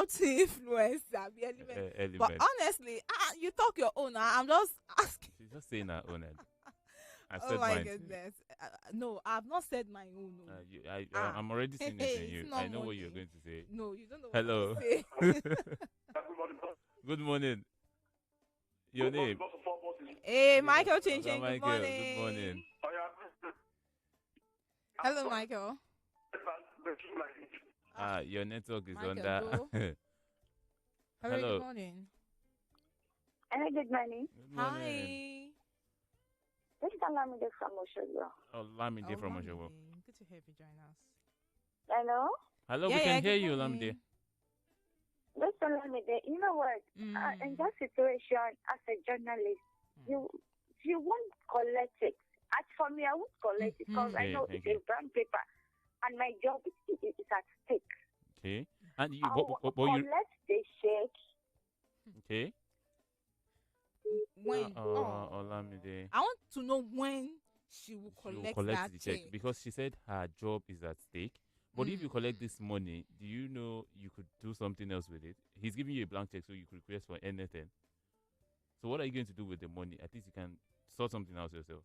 to influence be element. But honestly, you talk your own. I'm just asking. She's just saying her own. I Oh said my mine. goodness. No, I've not said my own. No. I'm already seeing it in you. It's I not know what money. you're going to say. No, you don't know Hello. what I say. Good morning. Your name? Hey, Michael Chin Hello, Chin, good Michael. morning. Good morning. Hello, Michael. Your network is Michael, under. go. Hello, Hello. good morning. Hello, good morning. Good morning. Hi. This is Olamide from Oshogo. Olamide from Olamide. Oshogo. Good to have you join us. Hello? Hello, Yeah, we can yeah, hear good you, morning. Olamide. This Olamide, you know what? In that situation, as a journalist, you won't collect it. As for me, I won't collect it because I know it's a brown paper and my job is at stake. Okay. And you, I will but collect the check. okay. When? Olamide. I want to know when she will She will collect collect that the check because she said her job is at stake. But if you collect this money, do you know you could do something else with it? He's giving you a blank check so you could request for anything. So what are you going to do with the money? At least you can sort something out yourself.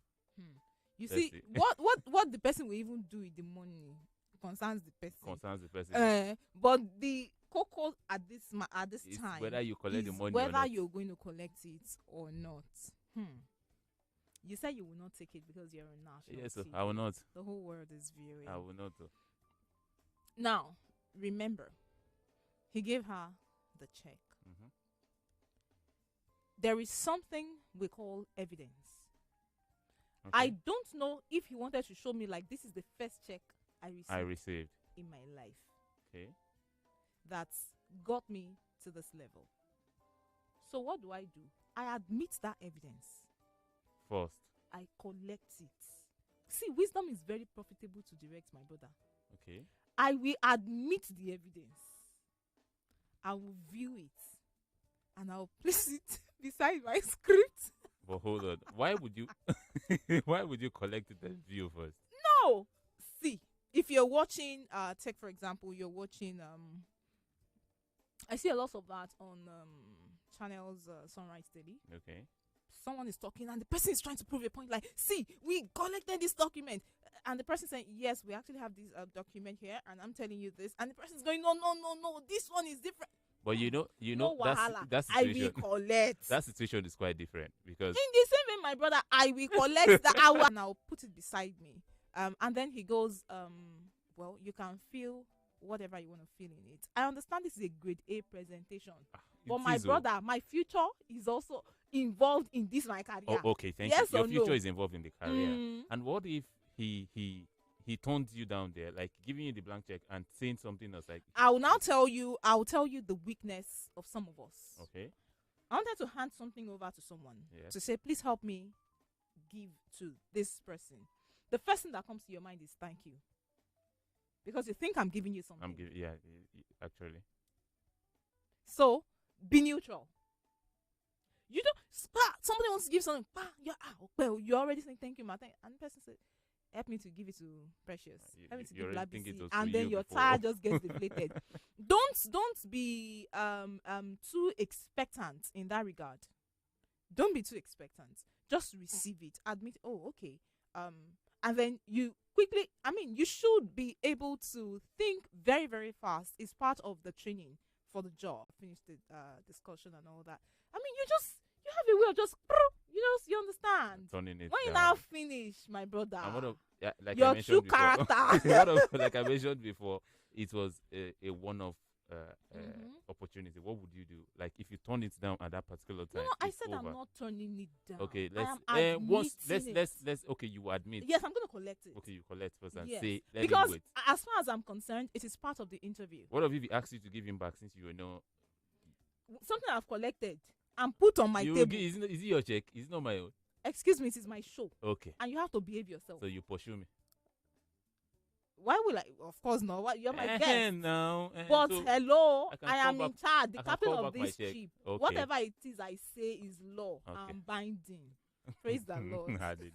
You Let's see, see. what the person will even do with the money concerns the person. Concerns the person. But the cocoa at this It's time, whether you collect the is money or whether not. you're going to collect it or not. You said you will not take it because you're a national. Yes, sir. TV. I will not. The whole world is viewing. I will not. Now, remember, he gave her the check. There is something we call evidence. Okay. I don't know if he wanted to show me like this is the first check I received in my life. Okay. That's got me to this level. So what do? I admit that evidence. First. I collect it. See, wisdom is very profitable to direct, my brother. Okay. I will admit the evidence. I will view it. And I'll place it beside my script. But hold on. Why would you why would you collect it and view first? No. See, if you're watching take for example, you're watching I see a lot of that on channels Sunrise Daily. Okay. Someone is talking and the person is trying to prove a point like, see, we collected this document. And the person saying, yes, we actually have this document here and I'm telling you this. And the person's going, no, this one is different. But you know, no that I situation. will collect. That situation is quite different because in the same way, my brother, I will collect the hour and I'll put it beside me. And then he goes, well, you can feel whatever you want to feel in it. I understand this is a grade A presentation. But my brother, my future is also involved in this my career. Oh, okay, thank yes you. Your future no? is involved in the career. And what if he turns you down there, like giving you the blank check and saying something else like I will tell you the weakness of some of us. Okay. I wanted to hand something over to someone to say, please help me give to this person. The first thing that comes to your mind is thank you. Because you think I'm giving you something. Actually. So be neutral. You don't somebody wants to give something, well, you're already saying thank you, Martin. And the person said, help me to give it to Precious. Help me to give Labisi. And then your tire just gets deflated. Don't be too expectant in that regard. Don't be too expectant. Just receive it. Admit, oh, okay. And then you quickly, you should be able to think very, very fast. It's part of the training for the job. Finish the discussion and all that. You have a way of you understand. Turning it when you down. now finish, my brother, like your I true before, character. like I mentioned before, it was a one-off opportunity. What would you do? Like if you turn it down at that particular time? No, I said over. I'm not turning it down. Okay, let's okay, you admit. Yes, I'm gonna collect it. Okay, you collect first and yes. say because as far as I'm concerned, it is part of the interview. What if he asks you to give him back since you know something I've collected and put on my table? Is it your check? It's not my own. Excuse me, it is my show. Okay. And you have to behave yourself. So you pursue me. Why will I? Of course not. What, you're my guest. No. But so hello, I am in charge, the captain of this ship. Okay. Whatever it is I say is law. Okay. I'm binding. Praise the Lord. Hallelujah.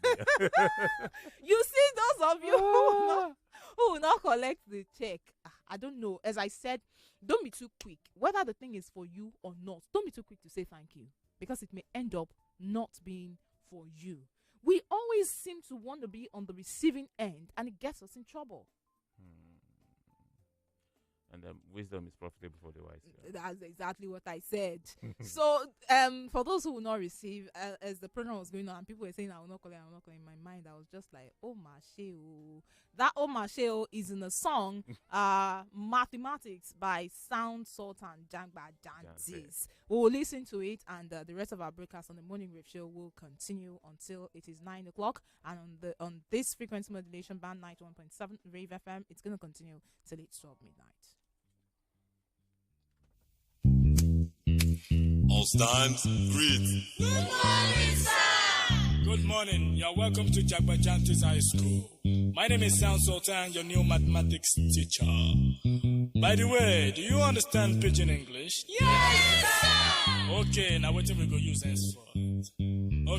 You see those of you who will not collect the check. I don't know. As I said, don't be too quick. Whether the thing is for you or not, don't be too quick to say thank you, because it may end up not being for you. We always seem to want to be on the receiving end, and it gets us in trouble. And wisdom is profitable for the wise. Yeah. That's exactly what I said. So, for those who will not receive, as the program was going on, and people were saying, I will not collect. In my mind, I was just like, oh my sheo. That oh my sheo is in the song, Mathematics by Sound Sultan Jangba Jantis. We will listen to it, and the rest of our broadcast on the Morning Rave Show will continue until it is 9 o'clock. And on this frequency modulation band 91.7 Rave FM, it's going to continue till it's 12 midnight. All times, greet. Good morning, sir. Good morning. You're welcome to Jagbajantis High School. My name is Sound Sultan, your new mathematics teacher. By the way, do you understand Pidgin English? Yes, sir. Okay, now what we go use henceforth?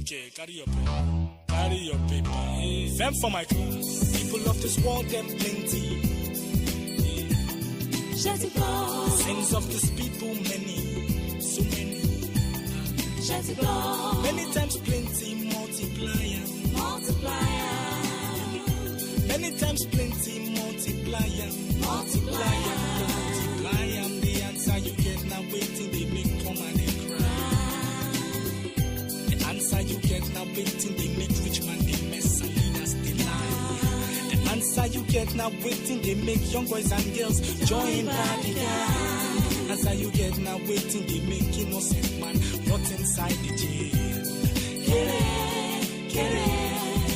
Okay, carry your pen. Carry your paper. Them for my class. People of this world, them plenty. Sins of this people, many. So many. Many times plenty, multiplier. Many times plenty, multiplier. Multiply the answer you get now waiting, they make come and they cry. The answer you get now waiting, they make rich man, they mess and leaders, they lie. The answer you get now waiting, they make young boys and girls join party gang. Answer you get now waiting, they make innocent man rot inside the jail. Get it,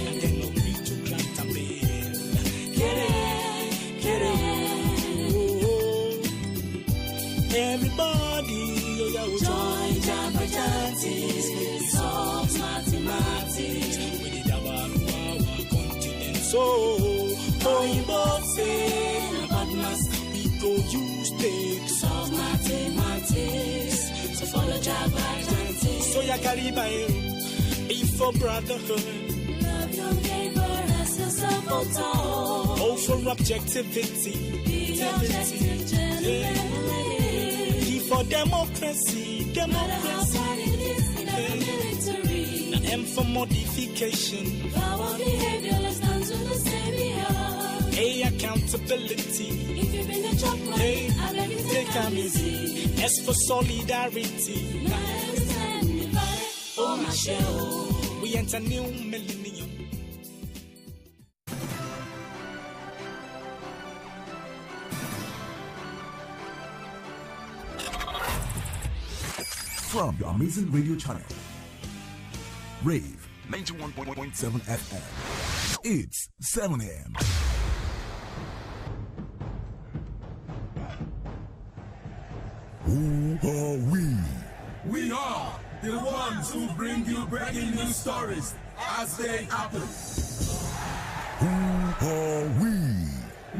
and then no agree to grant a bail. Get it, oh. Everybody, join Jagbajantis with the songs mathematics. We did our continent, so Oyinbo say about mass. Go use to solve mathematics. So follow Jagbajantis. So ya Kariba, be for brotherhood. Love your neighbor as yourself on top. Oh, for objectivity. Be objective, genuinely. Be for democracy. No matter how hard it is, never military. Now M for modification. Our behavior, let's stand to the savior. A, accountability. If you've been a chop money, I beg you take time easy. S for solidarity. No matter the time divided, oh my show. We enter new millennium. From your amazing radio channel, Rave 91.7 FM. It's 7 a.m. Who are we? We are the ones who bring you breaking news stories as they happen. Who are we?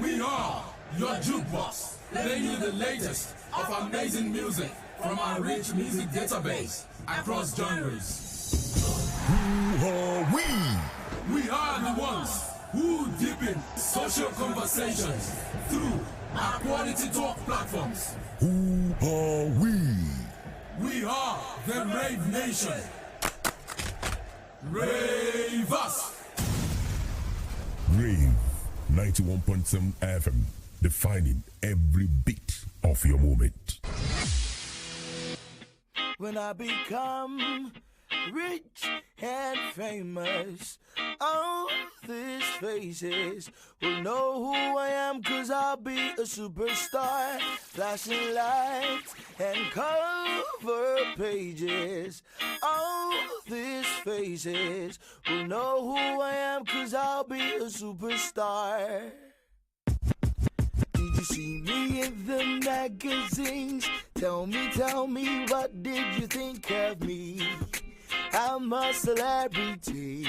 We are your jukebox, playing you the latest of amazing music from our rich music database across genres. Who are we? We are the ones who deepen social conversations through our quality talk platforms. Who are we? We are the Rave Nation. Rave us. Rave 91.7 FM, defining every beat of your moment. When I become rich and famous, all these faces will know who I am, 'cause I'll be a superstar, flashing lights and cover pages. All these faces will know who I am, 'cause I'll be a superstar. Did you see me in the magazines? Tell me, what did you think of me? I'm a celebrity.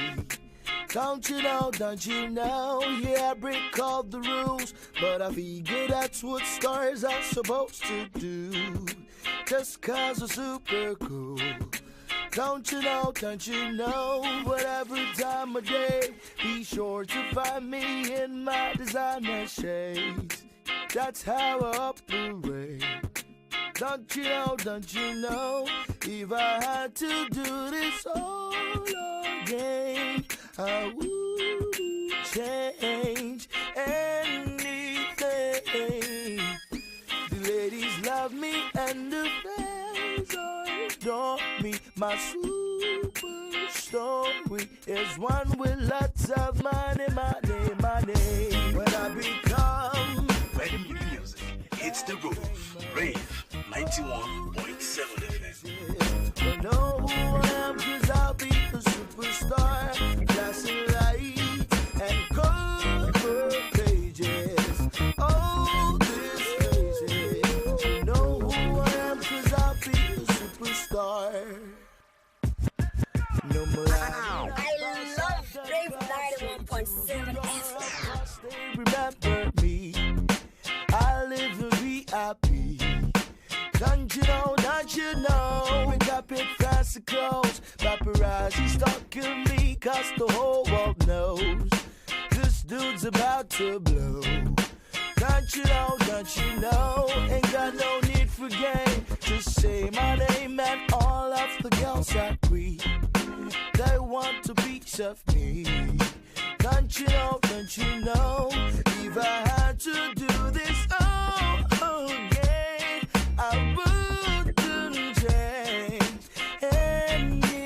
Don't you know? Yeah, I break all the rules, but I figure that's what stars are supposed to do. Just 'cause we're super cool Don't you know, whatever time of day, be sure to find me in my designer shades. That's how I operate. Don't you know, if I had to do this all again, I wouldn't change anything. The ladies love me and the fans adore me. My super story is one with lots of money. When I become ready music, it's the groove. Rave 91.7 FM. You know who I am, 'cause I'll be a superstar. Flashing lights and cover pages. Oh, this crazy. You know who I am, 'cause I'll be a superstar. No more. I love Rave 91.7 FM. Remember me, I live in VIP. Don't you know, we got big fancy clothes. Paparazzi stalking me, 'cause the whole world knows this dude's about to blow. Don't you know, ain't got no need for game. Just say my name and all of the girls agree. They want a piece of me. Don't you know, if I had to do this again, I wouldn't change anything.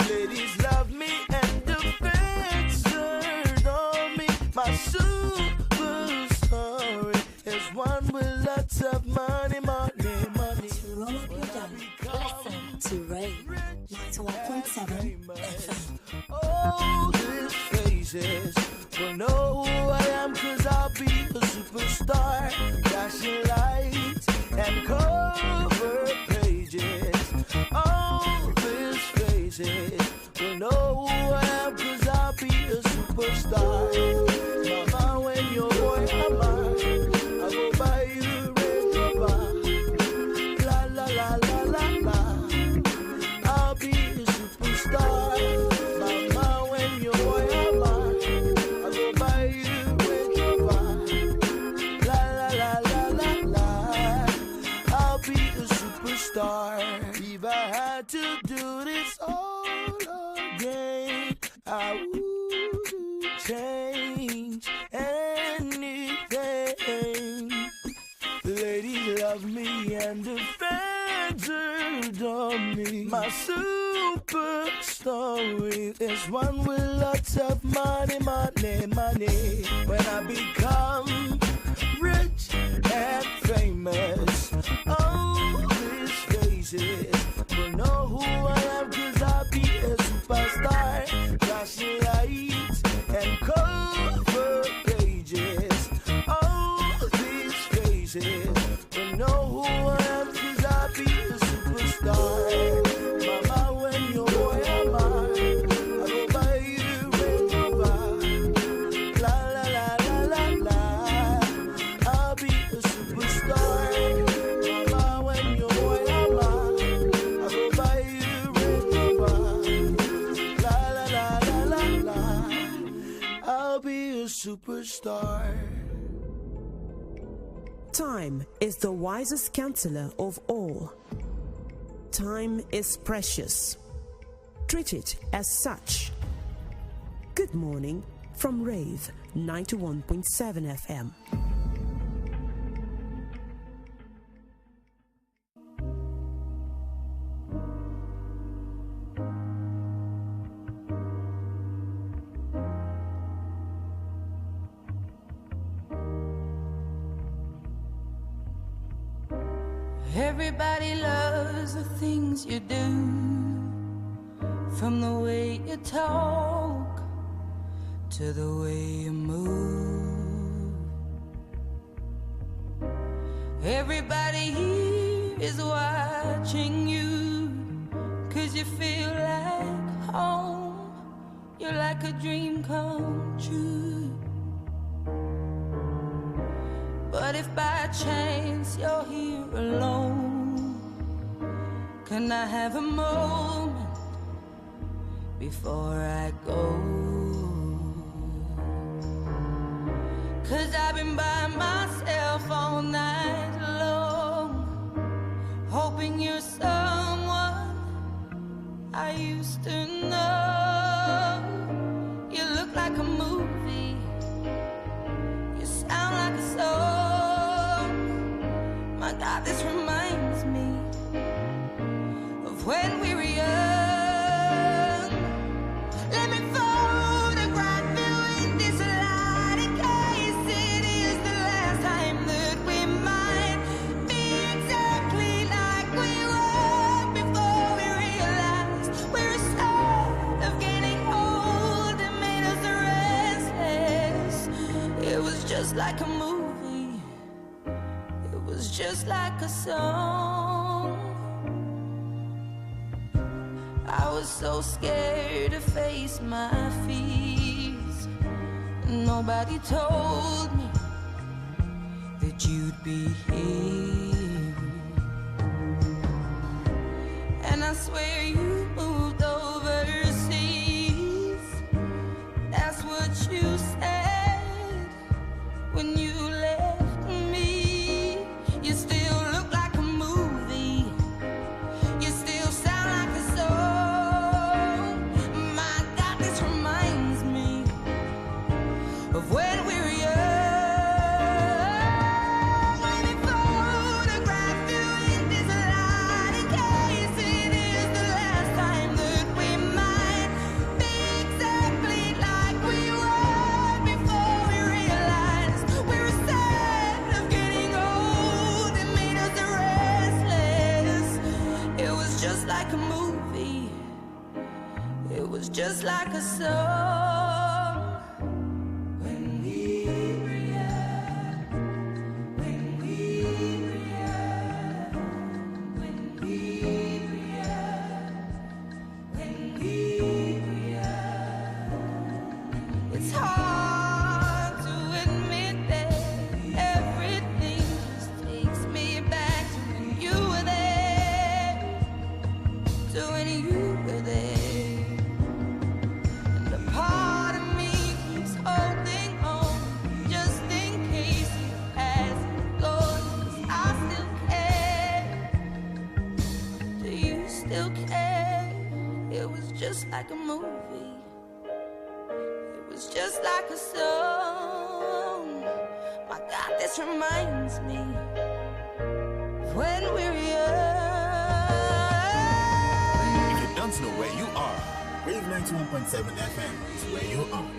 Ladies love me and the fans adore me. My super story is one with lots of money. To roll up your dome, listen to Rave 91.7 FM. Oh, these faces will know who I am, 'cause I'll be a superstar. Flashing lights and cover pages. Oh, these faces will know who I am, 'cause I'll be a superstar. Mama, when your boy am I go buy you Range Rover. La la la la la la. I'll be a superstar. Mama, when your boy am I go buy you Range Rover. La la la la la la. I'll be a superstar. If I had to do this all again, I wouldn't change anything. The ladies love me and the fans adore me. My super story is one with lots of money. When I become rich and famous, all these faces will know who I am, 'cause I'll be a superstar. Flashing lights and cover pages. All these faces will know who I am, 'cause I'll be a superstar. Mama, when your boy am I go buy you Range Rover. La la la la la la. I'll be a superstar. Mama, when your boy am I go buy you Range Rover. La la la la la la. I'll be a superstar. Time is the wisest counselor of all. Time is precious. Treat it as such. Good morning from Rave 91.7 FM. Everybody loves the things you do, from the way you talk to the way you move. Everybody here is watching you, 'cause you feel like home. You're like a dream come true. But if by chance you're here alone, Can I have a moment before I go? 'Cause I've been by myself all night long, hoping you're someone I used to know. You look like a movie, you sound like a song. My God, this reminds me of when we were young. Let me photograph you in this light in case it is the last time that we might be exactly like we were before we realized we're scared of getting old and made us restless. It was just like a movie, it was just like a song. I was so scared to face my fears. Nobody told me that you'd be here. And I swear you moved overseas. That's what you said when you left me. You still look like a movie, you still sound like a song. My God, this reminds me of when we were young. Let me photograph you in this light in case it is the last time that we might be exactly like we were before we realized we were sad of getting old and made us restless. It was just like a movie, it was just like a song. When we were young, when we were young, when we were young, when we were young. It's hard to admit that everything just takes me back to when you were there, to when you were there. And a part of me keeps holding on just in case it hasn't gone. 'Cause I still care. Do you still care? It was just like a movie, it was just like a song. My God, this reminds me of when we were young. If you don't know where you are, Wave 91.7 FM is where you are.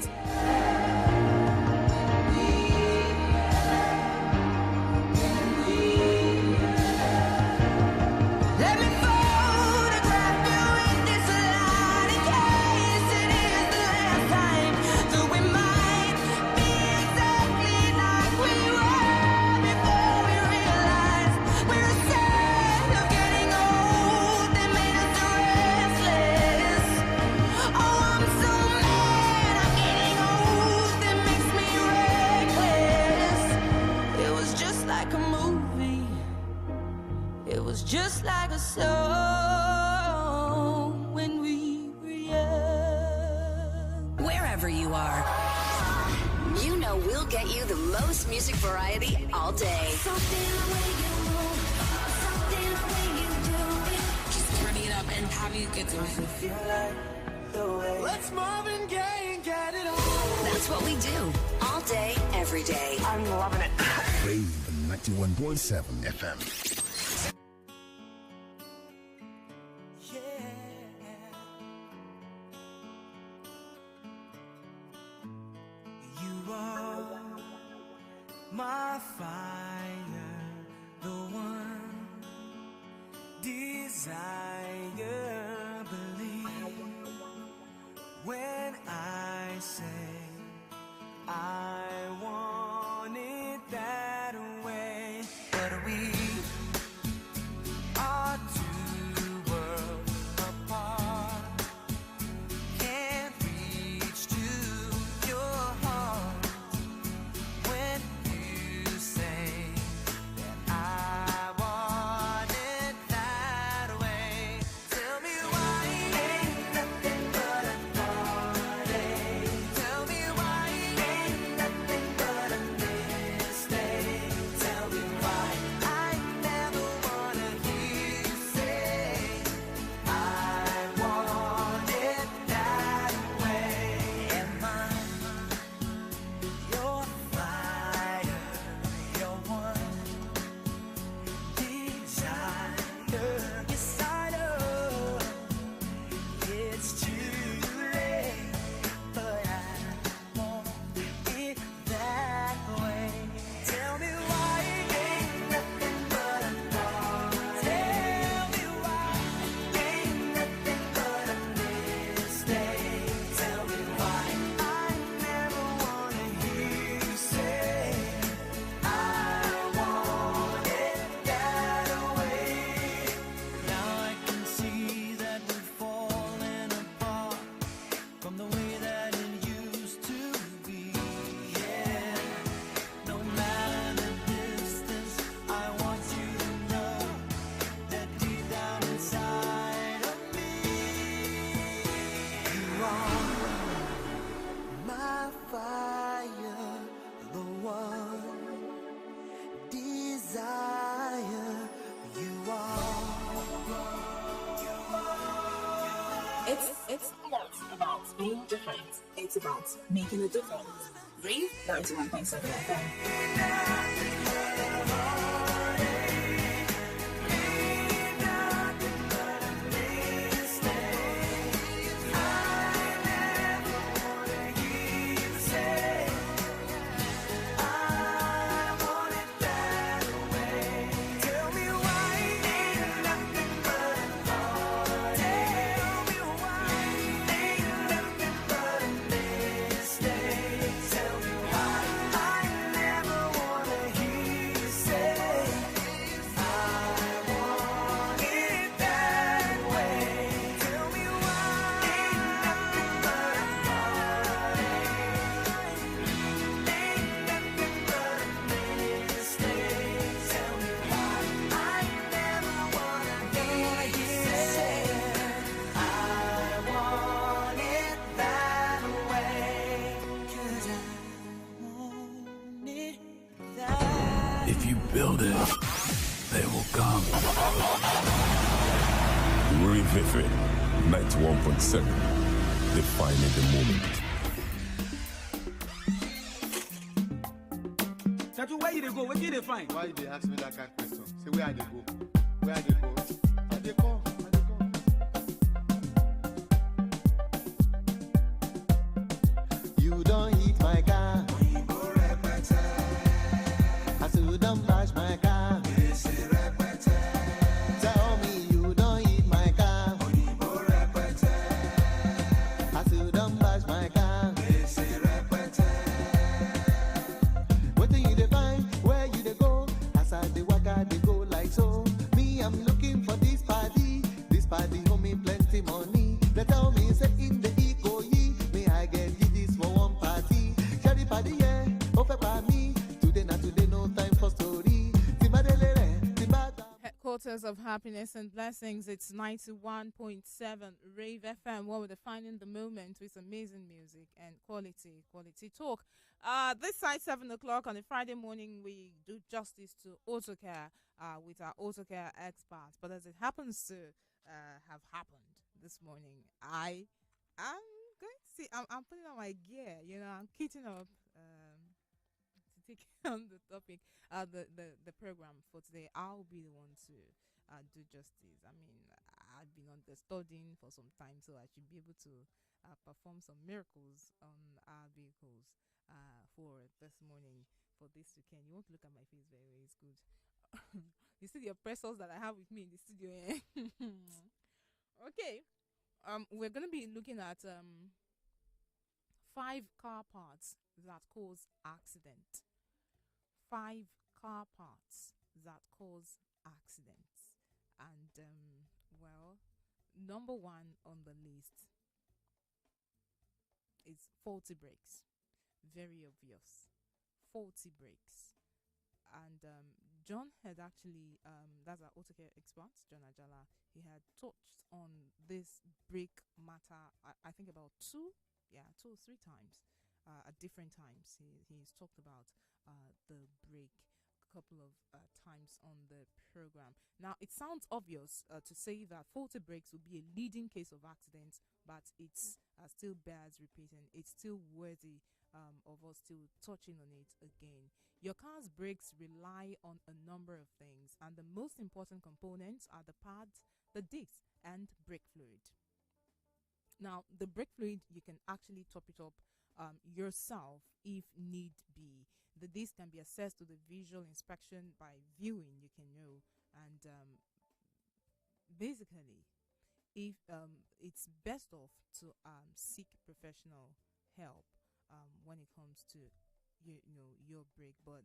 Let me photograph you in this light in case it is the last time that we might be exactly like we were before we realized we were sad of getting old and made us restless. Oh, I'm so mad I'm getting old, that makes me reckless. It was just like a movie, it was just like a song when we were young. Wherever you are, you know we'll get you the most music variety all day. Just turning it up and having a good time. Let's Marvin Gaye and get it on. That's what we do all day, every day. I'm loving it. Wave 91.7 FM. You are my fire, the one desire. Believe when I say I want it that way. But we are two worlds apart. Can't reach to your heart when you say that I want it that way. It's not about being different. It's about making a difference. Rave 91.7 FM. If you build it, they will come. Revivid 91.7. Defining the moment. Tatu, where you dey go? Where you dey find? Why you dey ask me that kind of question? Say where I dey go? Where I dey go? I dey come. You don't hit my car. I said you don't bash my car. Tell me you don't hit my car. I said you don't bash my car. What do you dey find? Where you dey go? As I dey waka dey go like so. Me I'm looking for this party. This party hold me plenty money. They tell me say in the eco ye. Me I get this for one party. Share the party yeah. Open by me. Today not today no time for story. Headquarters of happiness and blessings. It's 91.7 Rave FM, where we're defining the moment with amazing music and quality talk. This side 7 o'clock on a Friday morning, we do justice to autocare with our autocare experts. But as it happens to have happened this morning, I'm going to see. I'm putting on my gear. I'm kitting up. Take on the topic, the program for today. I'll be the one to do justice. I mean, I've been on the studying for some time, so I should be able to perform some miracles on our vehicles for this morning, for this weekend. You won't look at my face very well. It's good. You see the oppressors that I have with me in the studio. Okay. We're gonna be looking at 5 car parts that cause accident. 5 car parts that cause accidents. And, number 1 on the list is faulty brakes. Very obvious. Faulty brakes. And John had actually, that's our autocare expert, John Ajala, he had touched on this brake matter, I think about 2 or 3 times. At different times, he's talked about the brake a couple of times on the program. Now, it sounds obvious to say that faulty brakes will be a leading case of accidents, but it's still bears repeating. It's still worthy of us still touching on it again. Your car's brakes rely on a number of things, and the most important components are the pads, the discs, and brake fluid. Now, the brake fluid, you can actually top it up yourself if need be. The disc can be assessed to the visual inspection by viewing, you can know. And basically, if it's best off to seek professional help when it comes to your brake. But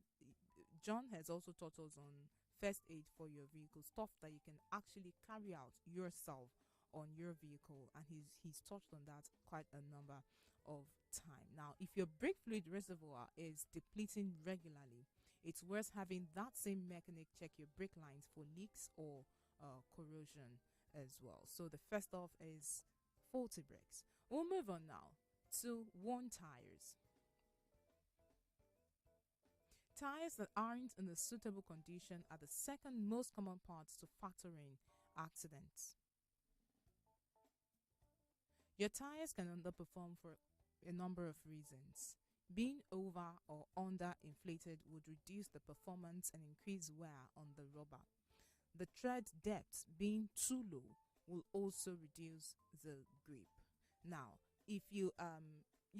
John has also taught us on first aid for your vehicle, stuff that you can actually carry out yourself on your vehicle, and he's touched on that quite a number of time. Now, if your brake fluid reservoir is depleting regularly, it's worth having that same mechanic check your brake lines for leaks or corrosion as well. So the first off is faulty brakes. We'll move on now to worn tires. Tires that aren't in a suitable condition are the second most common parts to factor in accidents. Your tires can underperform for a number of reasons. Being over or under inflated would reduce the performance and increase wear on the rubber. The tread depth being too low will also reduce the grip. Now, if you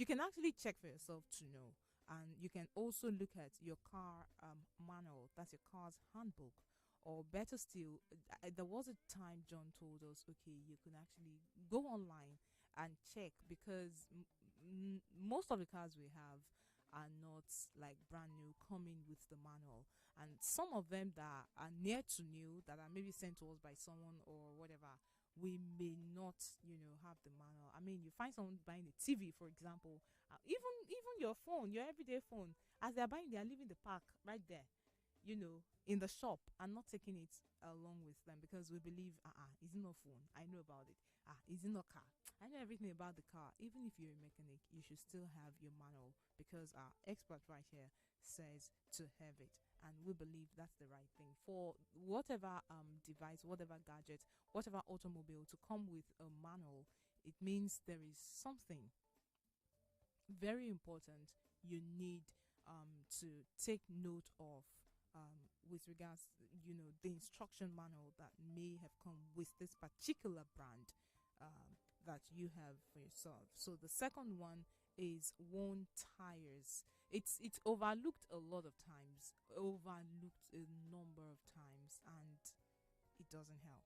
can actually check for yourself to know, and you can also look at your car manual, that's your car's handbook, or better still, there was a time John told us, okay, you can actually go online and check, because most of the cars we have are not like brand new, coming with the manual, and some of them that are near to new, that are maybe sent to us by someone or whatever, we may not have the manual. I mean, you find someone buying a TV, for example, even your phone, your everyday phone, as they're buying, they're leaving the pack right there, in the shop, and not taking it along with them, because we believe, it's not phone, I know about it. It's not car, I know everything about the car. Even if you're a mechanic, you should still have your manual, because our expert right here says to have it, and we believe that's the right thing for whatever device, whatever gadget, whatever automobile to come with a manual. It means there is something very important you need to take note of, with regards, the instruction manual that may have come with this particular brand that you have for yourself. So the second one is worn tires. It's overlooked a lot of times, overlooked a number of times, and it doesn't help.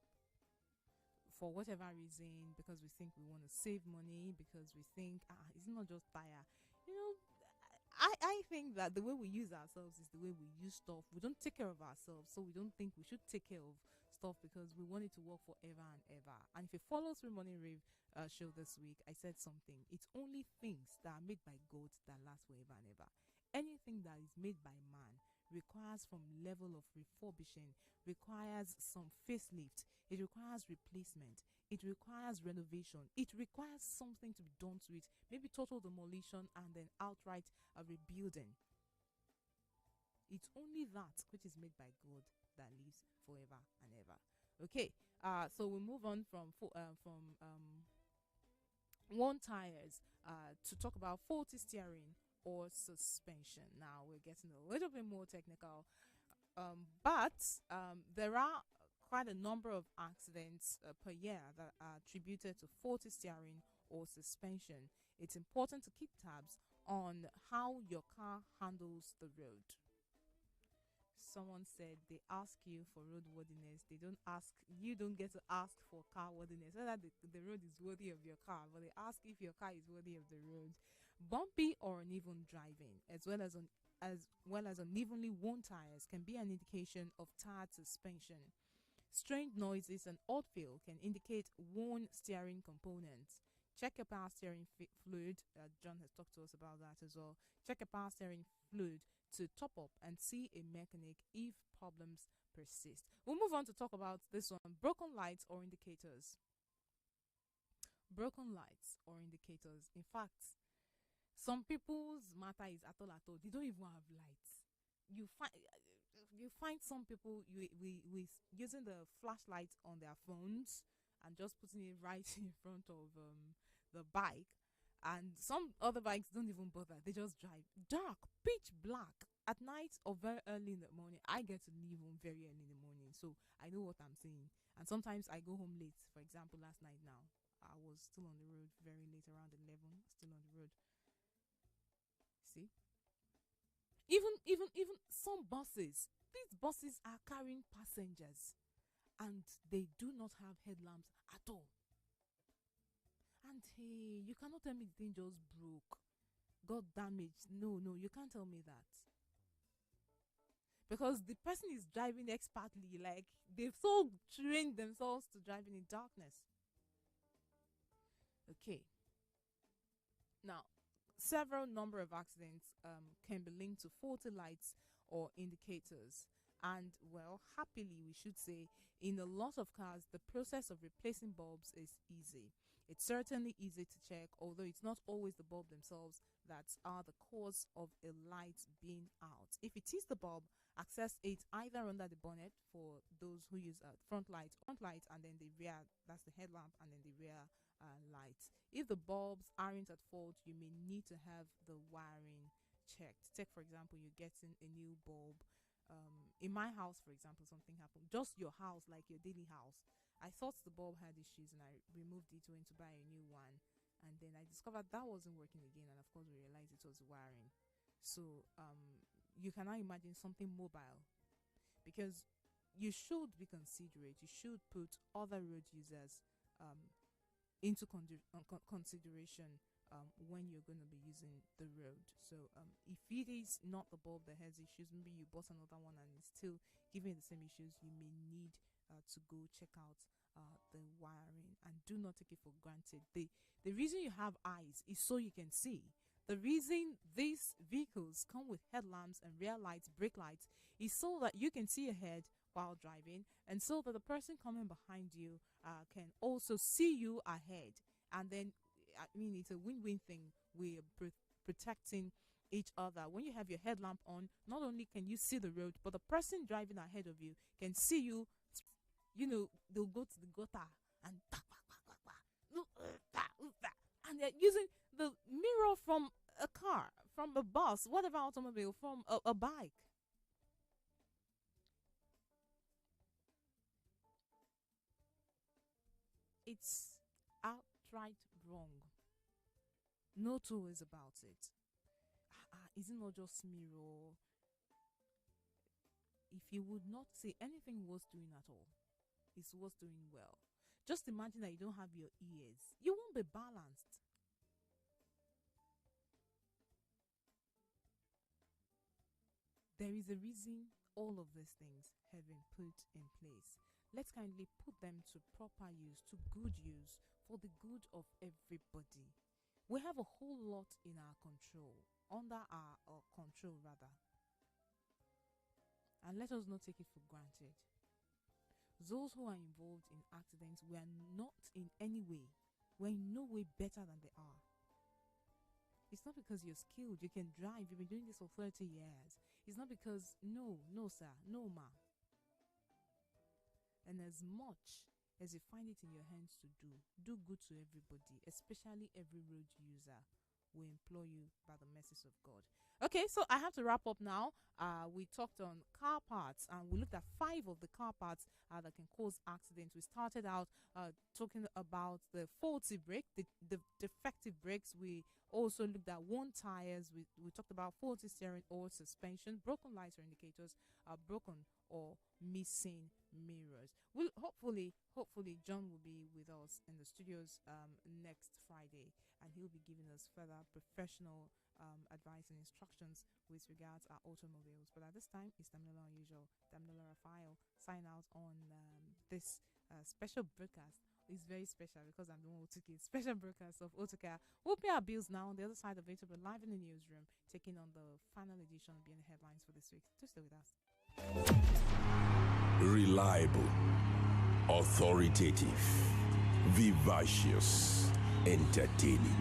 For whatever reason, because we think we want to save money, because we think it's not just tire. I think that the way we use ourselves is the way we use stuff. We don't take care of ourselves, so we don't think we should take care of stuff, because we want it to work forever and ever. And if you follow through Morning Rave show this week, I said something. It's only things that are made by God that last forever and ever. Anything that is made by man requires some level of refurbishing, requires some facelift, it requires replacement, it requires renovation, it requires something to be done to it, maybe total demolition and then outright rebuilding. It's only that which is made by God that lives forever and ever. Okay, so we move on from worn tires to talk about faulty steering or suspension. Now we're getting a little bit more technical, but there are quite a number of accidents per year that are attributed to faulty steering or suspension. It's important to keep tabs on how your car handles the road. Someone said they ask you for roadworthiness. You don't get to ask for car worthiness, whether the road is worthy of your car, but they ask if your car is worthy of the road. Bumpy or uneven driving, as well as unevenly worn tires, can be an indication of tired suspension. Strange noises and odd feel can indicate worn steering components. Check your power steering fluid. John has talked to us about that as well. Check your power steering fluid to top up and see a mechanic if problems persist. We'll move on to talk about this one: broken lights or indicators. Broken lights or indicators. In fact, some people's matter is at all. They don't even have lights. You find some people with using the flashlight on their phones and just putting it right in front of the bike, and some other bikes don't even bother. They just drive dark, pitch black at night or very early in the morning. I get to leave home very early in the morning, so I know what I'm saying. And sometimes I go home late. For example, last night now, I was still on the road very late, around 11, still on the road. See? Even some buses, these buses are carrying passengers and they do not have headlamps at all. And hey, you cannot tell me the thing just broke, got damaged. No, you can't tell me that. Because the person is driving expertly, like they've so trained themselves to driving in darkness. Okay. Now, several number of accidents can be linked to faulty lights or indicators. And, well, happily, we should say, in a lot of cars, the process of replacing bulbs is easy. It's certainly easy to check, although it's not always the bulb themselves that are the cause of a light being out. If it is the bulb, access it either under the bonnet for those who use front light, and then the rear, that's the headlamp, and then the rear light. If the bulbs aren't at fault, you may need to have the wiring checked. Take, for example, you're getting a new bulb. In my house, for example, something happened. Just your house, like your daily house. I thought the bulb had issues and I removed it, went to buy a new one. And then I discovered that wasn't working again. And of course, we realized it was wiring. So you cannot imagine something mobile, because you should be considerate. You should put other road users into consideration when you're going to be using the road. So if it is not the bulb that has issues, maybe you bought another one and it's still giving the same issues, you may need to go check out the wiring, and do not take it for granted. The reason you have eyes is so you can see. The reason these vehicles come with headlamps and rear lights, brake lights, is so that you can see ahead while driving, and so that the person coming behind you can also see you ahead. And then, I mean, it's a win-win thing. We're protecting each other. When you have your headlamp on, not only can you see the road, but the person driving ahead of you can see you. You know, they'll go to the gutter and and they're using the mirror from a car, from a bus, whatever automobile, from a bike. It's outright wrong. No two ways about it. Is it not just mirror? If you would not say anything worth doing at all, it's worth doing well. Just imagine that you don't have your ears. You won't be balanced. There is a reason all of these things have been put in place. Let's kindly put them to proper use, to good use, for the good of everybody. We have a whole lot in our control, under our control rather. And let us not take it for granted. Those who are involved in accidents, we are not in any way, we're in no way better than they are. It's not because you're skilled, you can drive, you've been doing this for 30 years. It's not because, no sir, no ma. And as much as you find it in your hands to do good to everybody, especially every road user. We implore you by the mercies of God. Okay, so I have to wrap up now. We talked on car parts, and we looked at 5 of the car parts that can cause accidents. We started out talking about the faulty brake, the defective brakes. We also looked at worn tires. We talked about faulty steering or suspension, broken lights or indicators, broken or missing mirrors. We'll hopefully John will be with us in the studios next Friday, and he'll be giving us further professional advice and instructions with regards to our automobiles. But at this time, it's Damilola Unusual, Damilola Raphael, sign out on this special broadcast. It's very special because I'm the one who took it. Special broadcast of Autocar. We'll pay our bills now. On the other side of it, we'll be live in the newsroom, taking on the final edition of Being the Headlines for this week. Do stay with us. Reliable, authoritative, vivacious, entertaining.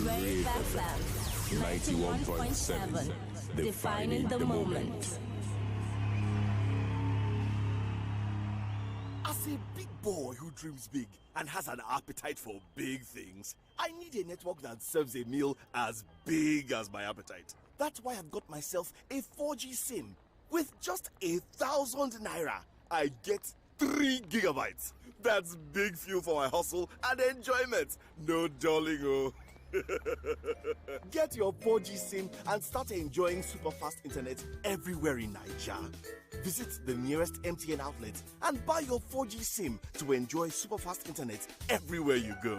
Rave FM 91.7, defining the moment. As a big boy who dreams big and has an appetite for big things, I need a network that serves a meal as big as my appetite. That's why I've got myself a 4G SIM. With just 1,000 naira, I get 3 gigabytes. That's big fuel for my hustle and enjoyment. No darling, oh. Get your 4G SIM and start enjoying super fast internet everywhere in Nigeria. Visit the nearest MTN outlet and buy your 4G SIM to enjoy super fast internet everywhere you go.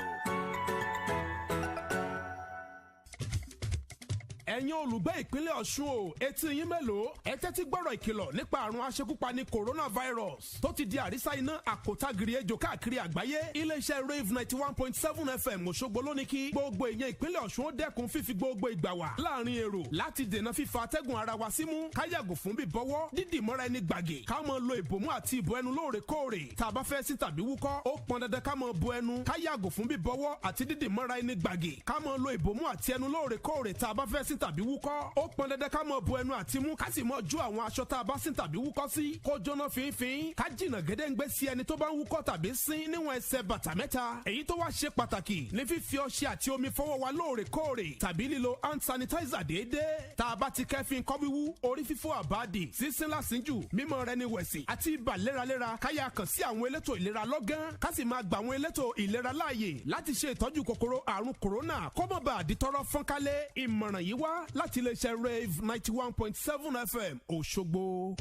ẹ̀yin olùgbé ìpínlẹ̀ Ọ̀ṣun o etí yín mélòó ẹ tẹ́tí gbọ́rọ̀ ìkìlọ̀ nípa àrùn aṣekúpani coronavirus tó ti di àrísá iná àkótágìrì ejò káàkiri àgbáyé iléeṣẹ́ Rave 91.7 FM Òṣogbo ló ní kí gbogbo èèyàn ìpínlẹ̀ Ọ̀ṣun ó dẹ́kun fífi gbogbo ìgbà wà láàrin èrò láti dènà fífa atẹ́gùn ara wa símú káyàgò fún bíbọwọ́ dídì mọ́ra ẹni gbàgè ká máa lo ìbòmú àti ìbò ẹnu lóòrèkóòrè tá a bá fẹ́ sí tàbí wúkọ́ ó pọn dandan ká máa bo ẹnu káyàgò fún bíbọwọ́ àti dídì mọ́ra ẹni gbàgè ká máa lo ìbòmú àti ẹnu lóòrèkóòrè tá a bá fẹ́ sí tàbí wúkọ́ ó pọn dandan ká máa bo ẹnu àti mú ká sì máa ju àwọn aṣọ tá a bá sí tàbí wúkọ́ sí kó jóná fínfín ká jìnnà gédéǹgbé sí ẹni tó bá ń wúkọ́ tàbí sín níwọ̀n ẹsẹ̀ bàtà mẹ́ta èyí tó wá ṣe pàtàkì ní fífi ọṣẹ àti omi fọwọ́ wa lóòrèkóòrè tàbí lílo hand sanitizer déédéé tá a bá ti kẹ́fín kọ́ wíwú orí fífọ́ àbáàdì sísín lásìnjù mímọ́ rẹ ní wẹ̀sì àti ibà léraléra káyà kàn sí àwọn elétò ìlera lọ́gán ká sì máa gba àwọn elétò ìlera láàyè láti ṣe ìtọ́jú kòkòrò àrùn kòrónà kó má bàa di tọ́rọ́ fọ́nkálẹ̀ ìmọ̀ràn yìí wá láti iléeṣẹ́ Rave 91.7 FM Òṣogbo.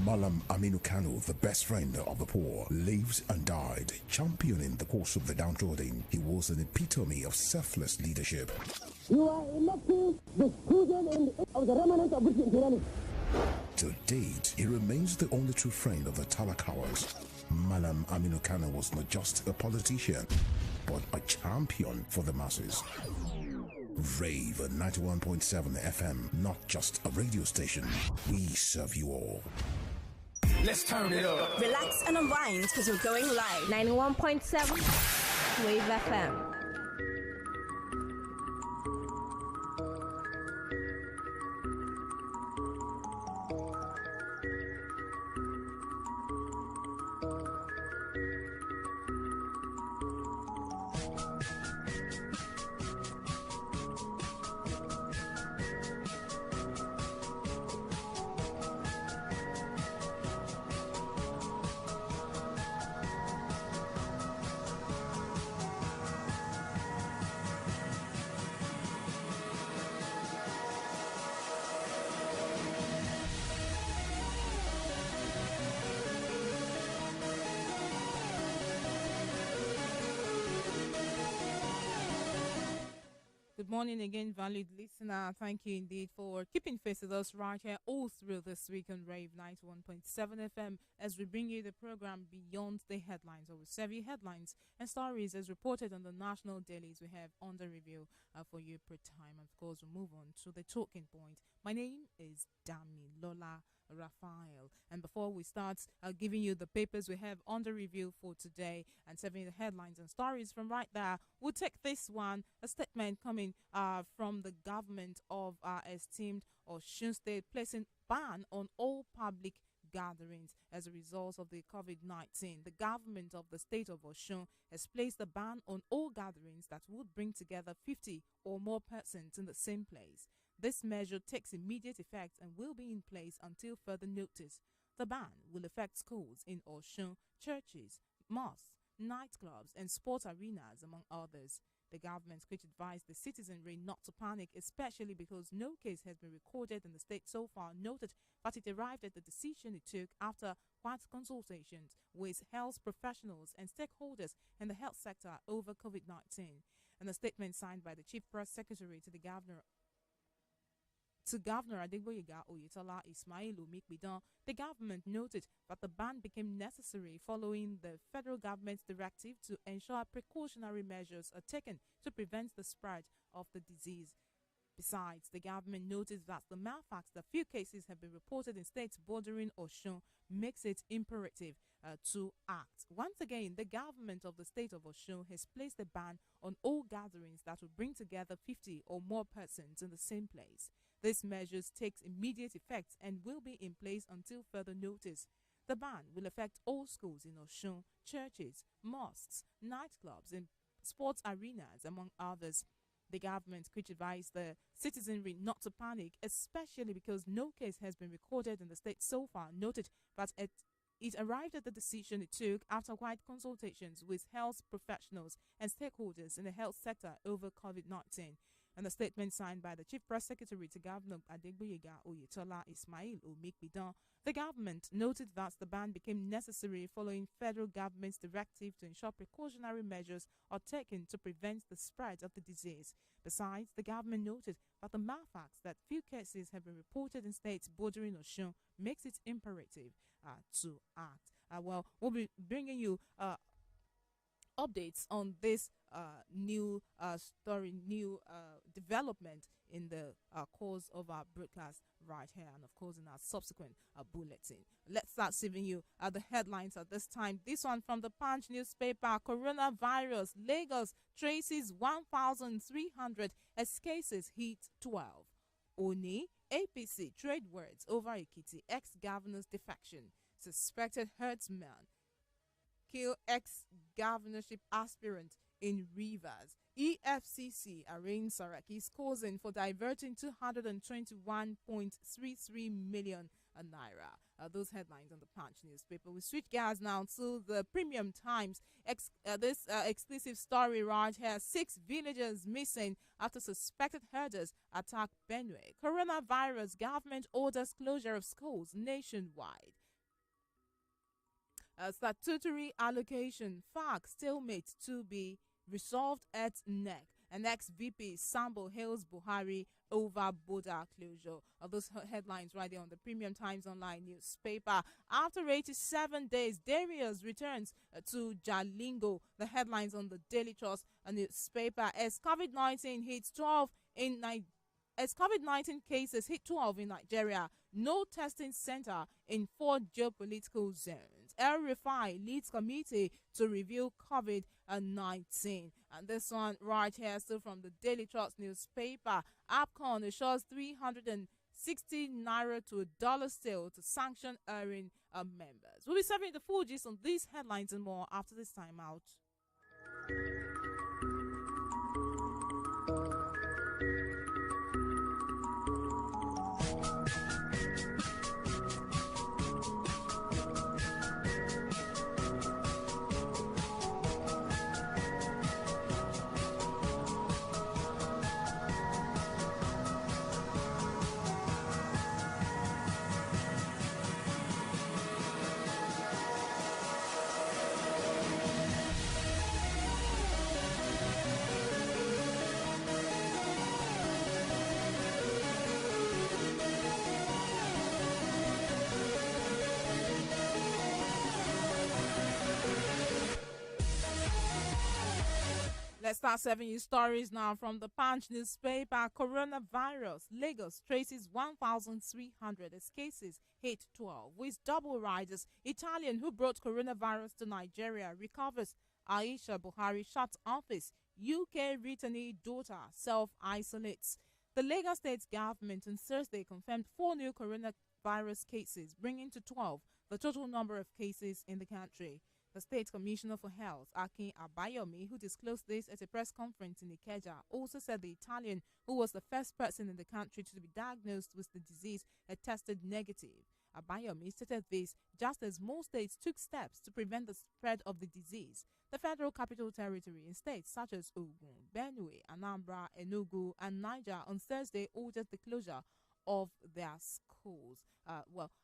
Malam Aminu Kano, the best friend of the poor, lives and died, championing the cause of the downtrodden. He was an epitome of selfless leadership. You are electing the student of the remnant of British tyranny. To date, he remains the only true friend of the Talakawas. Malam Aminu Kano was not just a politician, but a champion for the masses. Rave 91.7 FM, not just a radio station. We serve you all. Let's turn it up. Relax and unwind because we're going live. 91.7 Wave FM. Good morning again, valued listener. Thank you indeed for keeping faith with us right here all through this week on Rave 91.7 FM as we bring you the program Beyond the Headlines, or we serve you headlines and stories as reported on the national dailies we have under review for you per time. Of course, we'll move on to the talking point. My name is Dami Lola Raphael, and before we start giving you the papers we have under review for today and serving the headlines and stories from right there, we'll take this one, a statement coming from the government of our esteemed Osun State, placing ban on all public gatherings as a result of the COVID-19. The government of the state of Osun has placed a ban on all gatherings that would bring together 50 or more persons in the same place. This measure takes immediate effect and will be in place until further notice. The ban will affect schools in Osun, churches, mosques, nightclubs, and sports arenas, among others. The government which advised the citizenry not to panic, especially because no case has been recorded in the state so far, noted that it arrived at the decision it took after wide consultations with health professionals and stakeholders in the health sector over COVID-19. In a statement signed by the Chief Press Secretary to Governor Adegboyega Oyetola Ismail Omikbidan, the government noted that the ban became necessary following the federal government's directive to ensure precautionary measures are taken to prevent the spread of the disease. Besides, the government noted that the mere fact that few cases have been reported in states bordering Osun makes it imperative to act. Once again, the government of the state of Osun has placed a ban on all gatherings that will bring together 50 or more persons in the same place. This measure takes immediate effect and will be in place until further notice. The ban will affect all schools in Osun, churches, mosques, nightclubs, and sports arenas, among others. The government which advised the citizenry not to panic, especially because no case has been recorded in the state so far, noted that it arrived at the decision it took after wide consultations with health professionals and stakeholders in the health sector over COVID-19. In a statement signed by the Chief Press Secretary to Governor Adegboyega Oyetola Ismail Omikbidan, the government noted that the ban became necessary following federal government's directive to ensure precautionary measures are taken to prevent the spread of the disease. Besides, the government noted that the mere fact that few cases have been reported in states bordering Osun makes it imperative to act. We'll be bringing you updates on this new story, new development in the course of our broadcast right here, and of course in our subsequent bulletin. Let's start giving you the headlines at this time. This one from the Punch newspaper: Coronavirus, Lagos traces 1,300 as cases hit 12. Oni, APC trade words over Ekiti ex-governor's defection. Suspected herdsman kill ex-governorship aspirant in Rivers. EFCC arraigns Saraki's cousin for diverting 221.33 million naira. Those headlines on the Punch newspaper. We switch gears now to the Premium Times. This exclusive story right here: 6 villagers missing after suspected herders attack Benue. Coronavirus, government orders closure of schools nationwide. Statutory allocation, FARC stalemate to be resolved at NEC. And ex-VP Sambo hails Buhari over border closure. Those headlines right there on the Premium Times Online newspaper. After 87 days, Darius returns to Jalingo. The headlines on the Daily Trust newspaper. As COVID-19 hits 12 in Nigeria. As COVID-19 cases hit 12 in Nigeria, no testing center in 4 geopolitical zones. El Rufai leads committee to review COVID-19. And this one right here, still from the Daily Trust newspaper. APCON assures 360 naira to $1 sale to sanction erring members. We'll be serving the full gist on these headlines and more after this time out. Let's start serving you stories now from the Punch newspaper. Coronavirus, Lagos traces 1,300 as cases hit 12. With double riders, Italian who brought coronavirus to Nigeria recovers. Aisha Buhari shuts office. UK returnee daughter self-isolates. The Lagos State government on Thursday confirmed 4 new coronavirus cases, bringing to 12 the total number of cases in the country. The State Commissioner for Health, Akin Abayomi, who disclosed this at a press conference in Ikeja, also said the Italian, who was the first person in the country to be diagnosed with the disease, had tested negative. Abayomi stated this just as most states took steps to prevent the spread of the disease. The Federal Capital Territory in states such as Ogun, Benue, Anambra, Enugu, and Niger on Thursday ordered the closure of their schools.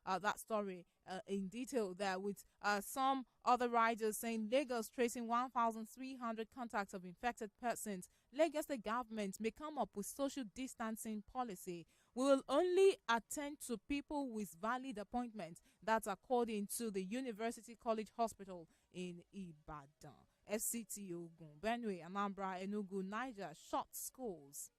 That story in detail there, with some other riders saying Lagos tracing 1,300 contacts of infected persons. Lagos the government may come up with social distancing policy. We will only attend to people with valid appointments. That's according to the University College Hospital in Ibadan. FCT Ogun, Benue, Anambra, Enugu, Niger shut schools.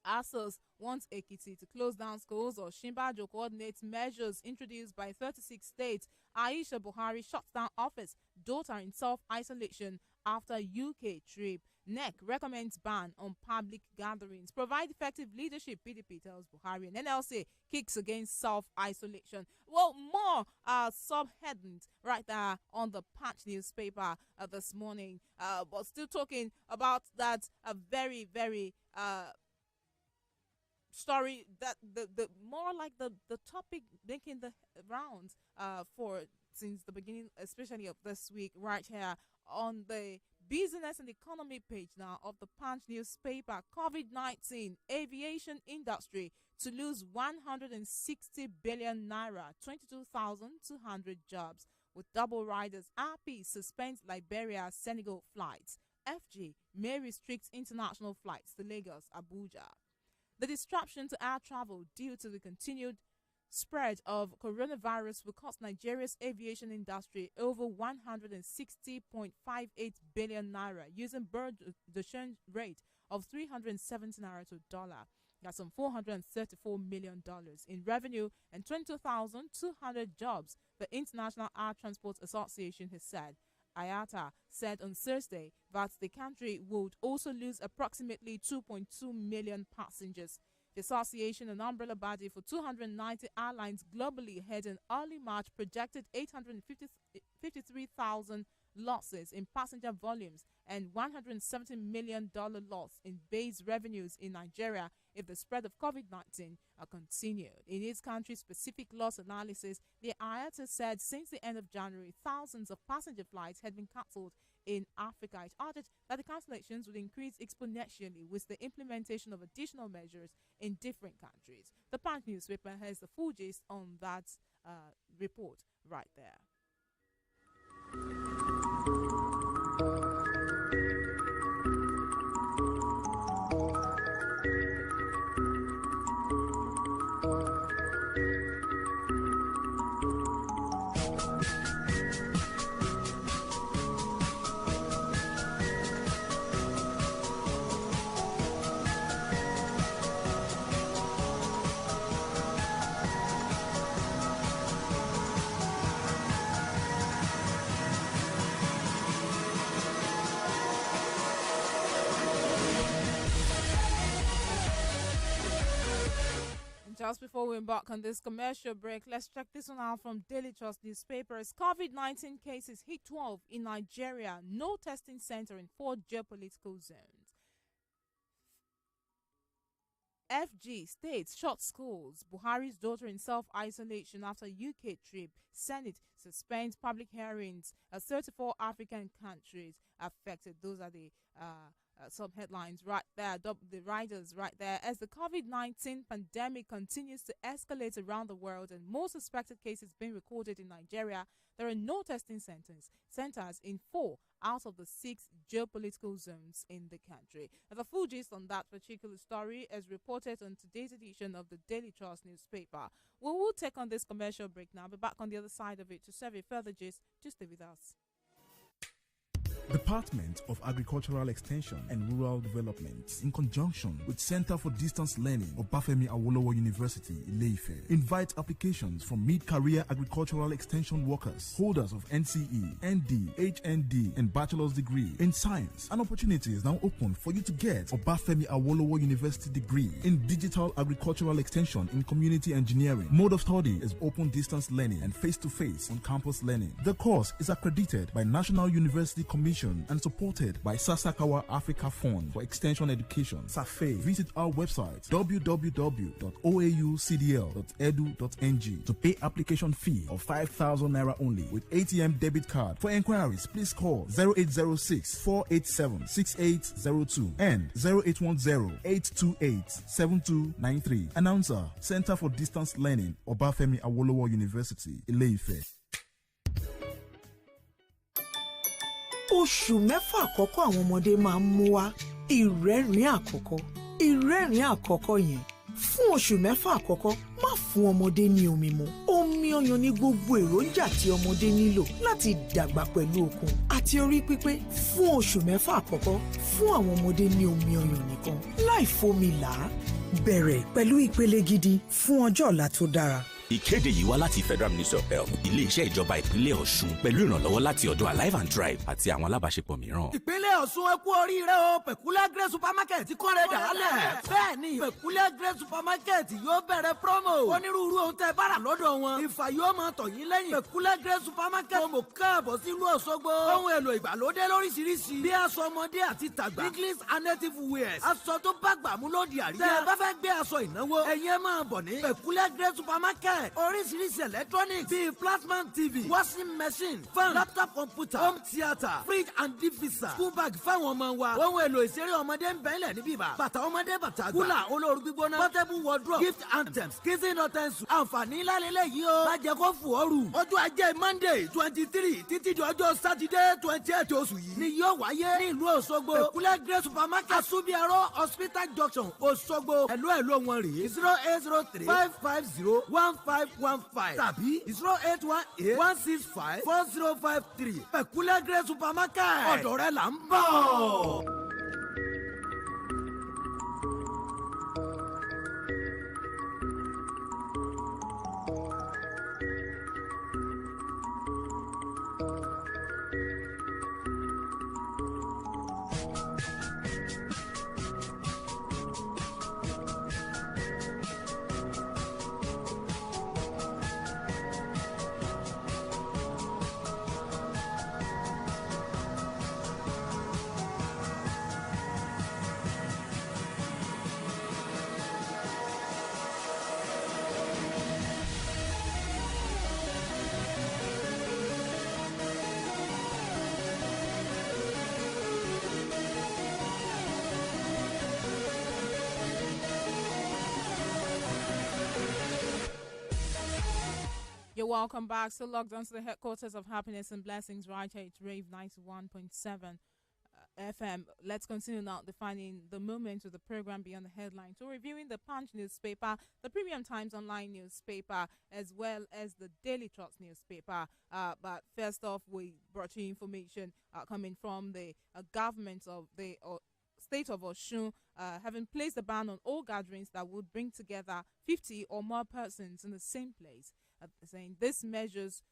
ASOS wants Ekiti to close down schools, or Shimbajo coordinates measures introduced by 36 states. Aisha Buhari shuts down office. Daughter in self-isolation after UK trip. NEC recommends ban on public gatherings. Provide effective leadership, PDP tells Buhari. And NLC kicks against self-isolation. Well, more subheadings right there on the Punch newspaper this morning. But still talking about that very, very story, that the more like the topic making the rounds for since the beginning, especially of this week, right here on the Business and Economy page now of the Punch newspaper. COVID-19 aviation industry to lose 160 billion naira, 22,200 jobs. With double riders, RP suspends Liberia Senegal flights. FG may restrict international flights to Lagos, Abuja. The disruption to air travel due to the continued spread of coronavirus will cost Nigeria's aviation industry over 160.58 billion naira using bird the exchange rate of 370 naira to dollar. That's some $434 million in revenue and 22,200 jobs, the International Air Transport Association has said. IATA said on Thursday that the country would also lose approximately 2.2 million passengers. The association, an umbrella body for 290 airlines globally, had in early March projected 853,000 losses in passenger volumes and $170 million loss in base revenues in Nigeria if the spread of COVID-19 continued. In its country-specific loss analysis, the IATA said since the end of January, thousands of passenger flights had been cancelled in Africa. It added that the cancellations would increase exponentially with the implementation of additional measures in different countries. The Punch newspaper has the full gist on that report right there. Just before we embark on this commercial break, let's check this one out from Daily Trust newspapers. COVID-19 cases hit 12 in Nigeria. No testing center in 4 geopolitical zones. FG states short schools. Buhari's daughter in self-isolation after UK trip. Senate suspends public hearings. 34 African countries affected. Those are the some headlines right there, the riders right there. As the COVID-19 pandemic continues to escalate around the world and more suspected cases being recorded in Nigeria, there are no testing centers in 4 out of the 6 geopolitical zones in the country. And the full gist on that particular story is reported on today's edition of the Daily Trust newspaper. We will take on this commercial break now. I'll be back on the other side of it to serve a further gist. Just stay with us. Department of Agricultural Extension and Rural Development, in conjunction with Center for Distance Learning of Obafemi Awolowo University, Ile-Ife, invite applications from mid-career agricultural extension workers, holders of NCE, ND, HND, and bachelor's degree in science. An opportunity is now open for you to get Obafemi Awolowo University degree in digital agricultural extension in community engineering. Mode of study is open distance learning and face-to-face on campus learning. The course is accredited by National University Commission and supported by Sasakawa Africa Fund for Extension Education, SAFE. Visit our website www.oaucdl.edu.ng to pay application fee of 5,000 naira only with ATM debit card. For inquiries, please call 0806-487-6802 and 0810-828-7293. Announcer, Center for Distance Learning, Obafemi Awolowo University, Ile-Ife. Oṣù mẹ́fà àkọ́kọ́ àwọn ọmọdé máa ń mú wá ìrẹ́rìn àkọ́kọ́ yẹn. Fún oṣù mẹ́fà àkọ́kọ́, má fún ọmọdé ní omi mu. Omi ọyàn ní gbogbo èròjà tí ọmọdé nílò láti dàgbà pẹ̀lú okun àti orí pípé. Fún oṣù mẹ́fà àkọ́kọ́, fún àwọn ọmọdé ní omi ọyàn nìkan, láì fomi là á. Bẹ̀rẹ̀ pẹ̀lú ìpele gidi fún ọjọ́ ọ̀la tó dára. Ìkéde yìí wá láti Federal Ministry of Health, ilé-iṣẹ́ ìjọba ìpínlẹ̀ Ọ̀ṣun pẹ̀lú ìrànlọ́wọ́ láti ọ̀dọ̀ Alive and Drive àti àwọn alábàáṣepọ̀ mìíràn. Ìpínlẹ̀ Ọ̀ṣun ẹ kú oríire o, Peculiar Grace Supermarket kọ́rẹ́ dàálẹ̀. Bẹ́ẹ̀ni, Peculiar Grace Supermarket yóò bẹ̀rẹ̀ promo. Onírúurú ohun tẹ́ bára lọ́dọ̀ wọn. Ìfà yóò máa tọ̀ yín lẹ́yìn. Peculiar Grace Supermarket mo káàbọ̀ sílùú Òṣogbo. Ohun èlò ìgbàlódé lóríṣiríṣi. Bí aṣọ ọmọdé àti tàgbà. English and native wears. Aṣọ tó bá gbà mú lóde àríyá. Tẹ́ ẹ bá fẹ́ gbé aṣọ ìnáwó. Ẹ̀yin ẹ máa bọ̀ ní Peculiar Grace Supermarket. bẹ́ẹ̀ oríṣiríṣi electronics bíi plasma tv washing machine fan laptop computer home theatre fridge and deep freezer school bag fáwọn ọmọ wa ohun èlò ìṣeré ọmọdé ń bẹ́ẹ̀lẹ̀ níbí bá bàtà ọmọdé bàtà àgbà kúlà olóoru gbígbóná portable wardrobe gift items kitchen utensils àǹfààní ńlá lélẹ́yìí o má jẹ́ kó fò ooru ọjọ́ ajé monday 23 títí di ọjọ́ saturday 28 oṣù yìí ni yóò wáyé ní ìlú Òṣogbo Peculiar Grace supermarket Asubiaro hospital junction Òṣogbo ẹ̀lú wọn rèé 0803 550 1515 tàbí 0818 165 4053 Peculiar Grace supermarket ọ̀dọ̀ rẹ̀ là ń bọ̀. You're welcome back. So logged onto the headquarters of Happiness and Blessings right here at Rave 91.7 FM. Let's continue now defining the moment of the program beyond the headlines. So reviewing the Punch newspaper, the Premium Times online newspaper, as well as the Daily Trust newspaper. But first off, we brought you information coming from the government of the state of Osun, having placed a ban on all gatherings that would bring together 50 or more persons in the same place. Saying this measures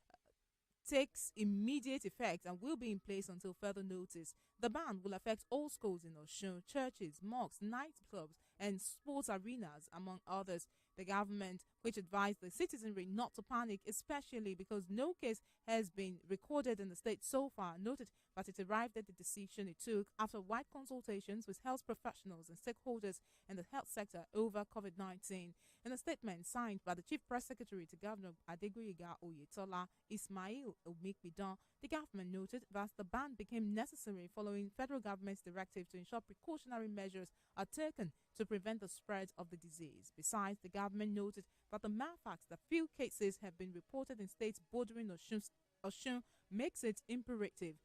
takes immediate effect and will be in place until further notice. The ban will affect all schools in Osun, churches, mosques, nightclubs, and sports arenas, among others. The government, which advised the citizenry not to panic, especially because no case has been recorded in the state so far, noted that it arrived at the decision it took after wide consultations with health professionals and stakeholders in the health sector over COVID-19. In a statement signed by the Chief Press Secretary to Governor Adegboyega Oyetola, Ismail Omikbidan, the government noted that the ban became necessary following federal government's directive to ensure precautionary measures are taken to prevent the spread of the disease. Besides, the government noted that the mere fact that few cases have been reported in states bordering Osun makes it imperative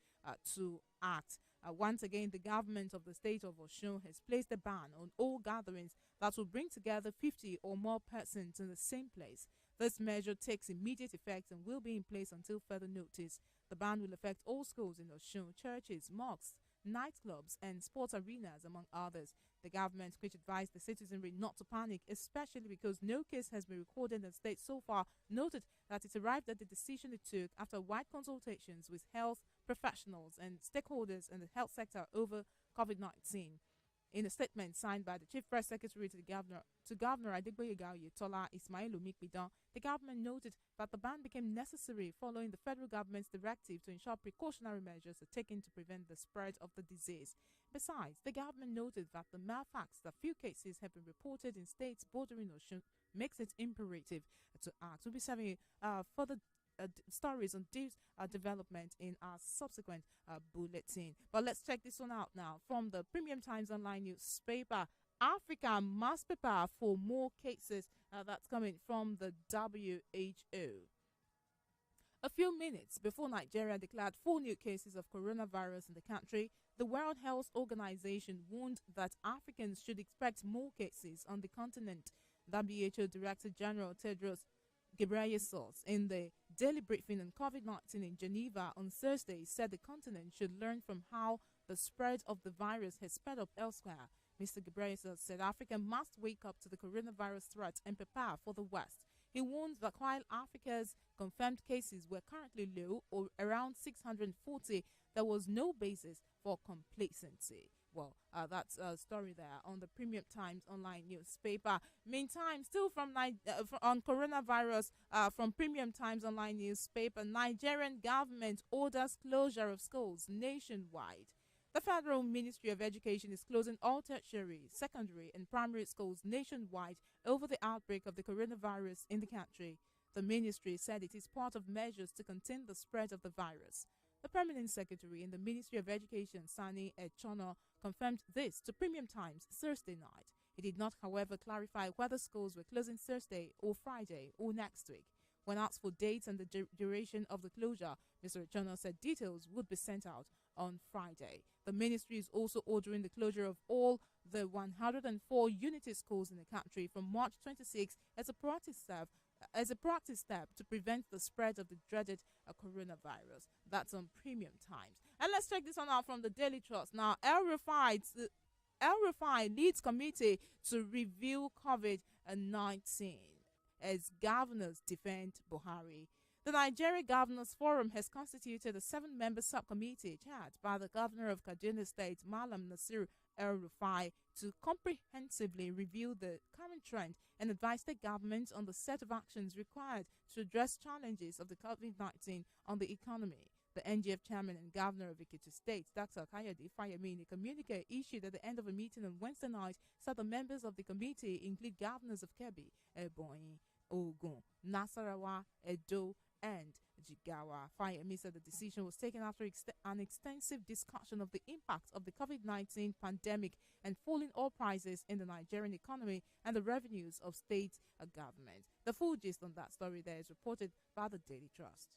to act. Once again, the government of the state of Osun has placed a ban on all gatherings that will bring together 50 or more persons in the same place. This measure takes immediate effect and will be in place until further notice. The ban will affect all schools in Osun, churches, mosques, nightclubs, and sports arenas, among others. The government, which advised the citizenry not to panic, especially because no case has been recorded in the state so far, noted that it arrived at the decision it took after wide consultations with health professionals and stakeholders in the health sector over COVID-19. In a statement signed by the Chief Press Secretary to Governor Adegboyega Oyetola, Ismail Omikbidan, the government noted that the ban became necessary following the federal government's directive to ensure precautionary measures are taken to prevent the spread of the disease. Besides, the government noted that the mere fact that few cases have been reported in states bordering Osun makes it imperative to act. We'll be serving further stories on this development in our subsequent bulletin. But let's check this one out now from the Premium Times online newspaper. Africa must prepare for more cases. That's coming from the WHO. A few minutes before Nigeria declared 4 new cases of coronavirus in the country, the World Health Organization warned that Africans should expect more cases on the continent. WHO Director General Tedros Ghebreyesus, in the daily briefing on COVID-19 in Geneva on Thursday, said the continent should learn from how the spread of the virus has sped up elsewhere. Mr. Ghebreyesus said Africa must wake up to the coronavirus threat and prepare for the worst. He warned that while Africa's confirmed cases were currently low, or around 640, there was no basis for complacency. Well, that's a story there on the Premium Times online newspaper. Meantime, still on coronavirus, from Premium Times online newspaper, Nigerian government orders closure of schools nationwide. The Federal Ministry of Education is closing all tertiary, secondary, and primary schools nationwide over the outbreak of the coronavirus in the country. The ministry said it is part of measures to contain the spread of the virus. The Permanent Secretary in the Ministry of Education, Sani Echono, confirmed this to Premium Times Thursday night. He did not, however, clarify whether schools were closing Thursday or Friday or next week. When asked for dates and the duration of the closure, Mr. Echono said details would be sent out on Friday. The ministry is also ordering the closure of all the 104 unity schools in the country from March 26 as a proactive step to prevent the spread of the dreaded coronavirus. That's on Premium Times. And let's check this one out from the Daily Trust. Now, El Rufai leads committee to review COVID-19 as governors defend Buhari. The Nigeria Governors Forum has constituted a 7-member subcommittee chaired by the governor of Kaduna State, Malam Nasir El-Rufai, to comprehensively review the current trend and advise the government on the set of actions required to address challenges of the COVID-19 on the economy. The NGF chairman and governor of Ekiti State, Dr. Kayode Fayemi, in a communique issued at the end of a meeting on Wednesday night, said the members of the committee include governors of Kebbi, Ebonyi, Ogun, Nasarawa, Edo, and Jigawa. Fayemi said the decision was taken after an extensive discussion of the impact of the COVID-19 pandemic and falling oil prices in the Nigerian economy and the revenues of state government. The full gist on that story there is reported by the Daily Trust.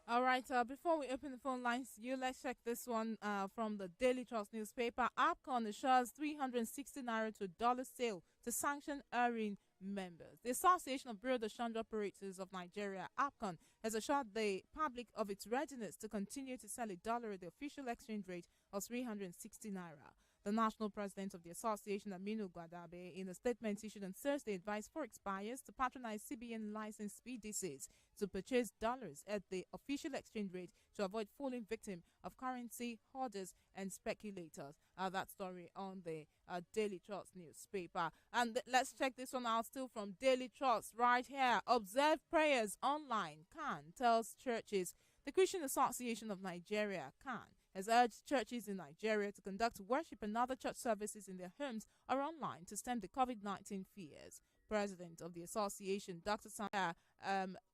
All right, before we open the phone lines, let's check this one from the Daily Trust newspaper. APCON assures 360 naira to dollar sale to sanction erring members. The Association of Bureau de Change Operators of Nigeria, APCON, has assured the public of its readiness to continue to sell a dollar at the official exchange rate of 360 naira. The national president of the association, Aminu Gwadabe, in a statement issued on Thursday, advised forex buyers to patronize CBN licensed BDCs to purchase dollars at the official exchange rate to avoid falling victim of currency hoarders and speculators. That story on the Daily Trust newspaper. And let's check this one out still from Daily Trust right here. Observe prayers online. CAN tells churches. The Christian Association of Nigeria, CAN, has urged churches in Nigeria to conduct worship and other church services in their homes or online to stem the COVID-19 fears. President of the association, Dr. Sanya,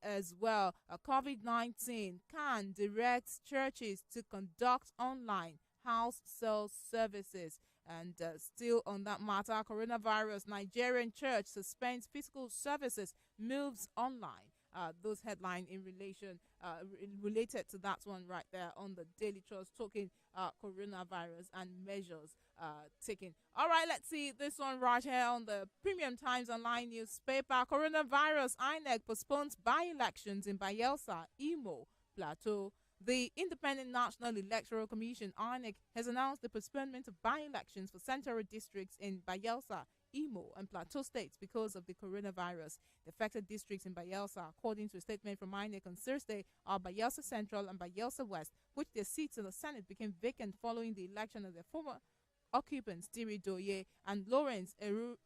as well, COVID-19 can direct churches to conduct online house sales services. And still on that matter, coronavirus, Nigerian church suspends physical services, moves online. Those headline in relation related to that one right there on the Daily Trust, talking coronavirus and measures taken. All right, let's see this one right here on the Premium Times Online newspaper. Coronavirus, INEC postpones by-elections in Bayelsa, Imo, Plateau. The Independent National Electoral Commission, INEC, has announced the postponement of by-elections for senatorial districts in Bayelsa, Imo, and Plateau states because of the coronavirus. The affected districts in Bayelsa, according to a statement from INEC on Thursday, are Bayelsa Central and Bayelsa West, which their seats in the Senate became vacant following the election of their former occupants, Diri Doye and Lawrence Eru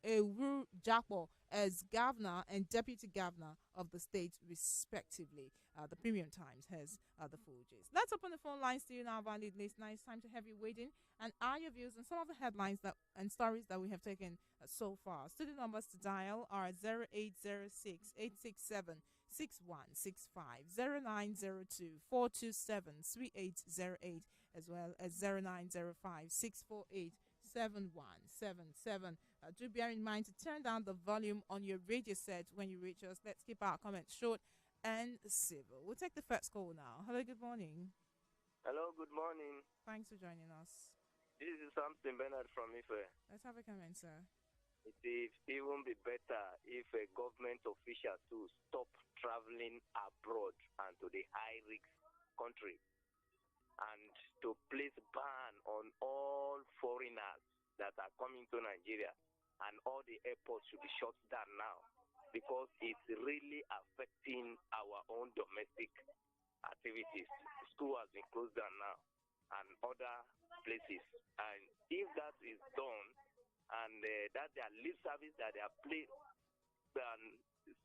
Jakpo, as governor and deputy governor of the state, respectively. The Premium Times has the full gist. Let's open the phone lines to you now, valid listener. It's time to have you waiting and are your views on some of the headlines and stories that we have taken so far. Studio numbers to dial are 0806 867 6165 0902 427 3808 as well as 0905 648 7177. Do bear in mind to turn down the volume on your radio set when you reach us. Let's keep our comments short and civil. We'll take the first call now. Hello, good morning. Hello, good morning. Thanks for joining us. This is Samson Bernard from Ife. Let's have a comment, sir. It will even be better if a government official to stop traveling abroad and to the high-risk country and to place ban on all foreigners that are coming to Nigeria, and all the airports should be shut down now because it's really affecting our own domestic activities. School has been closed down now and other places. And if that is done and that their lip service that they have played and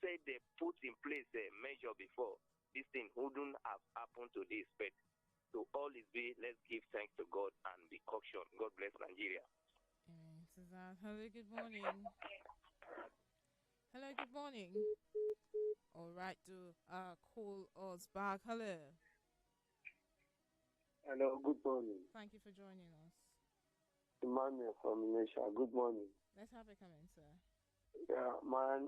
say they put in place a measure before, this thing wouldn't have happened to this. But to all is be, let's give thanks to God and be caution. God bless Nigeria. Amen. Hello, good morning. Hello, good morning. All right, to call us back. Hello. Hello, good morning. Thank you for joining us. Emmanuel from Indonesia. Good morning. Let's have a comment, sir. Yeah, my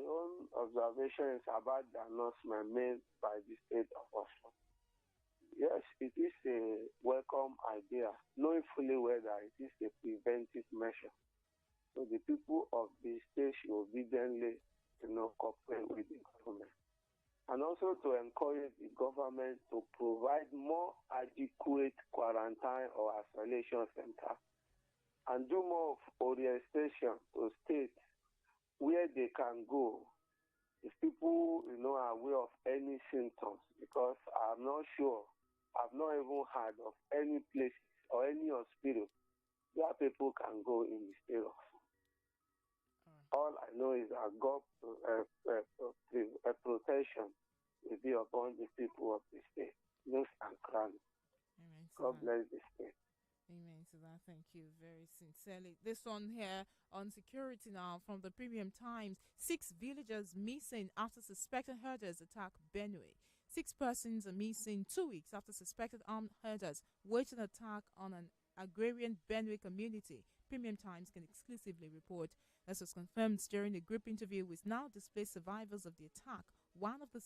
own observation is about the announcement made by the state of Oslo. Yes, it is a welcome idea, knowing fully well that it is a preventive measure. So the people of the state should obediently, cooperate with the government. And also to encourage the government to provide more adequate quarantine or isolation center and do more of orientation to states where they can go if people, are aware of any symptoms, because I'm not sure, I've not even heard of any places or any hospital where people can go in the state of. All I know is that God protection will be upon the people of the state, nooks and crannies. Amen. God bless the state. Amen to that. Thank you very sincerely. This one here on security now from the Premium Times. 6 villagers missing after suspected herders attack Benue. 6 persons are missing 2 weeks after suspected armed herders waged an attack on an agrarian Benue community. Premium Times can exclusively report. This was confirmed during a group interview with now displaced survivors of the attack, one of the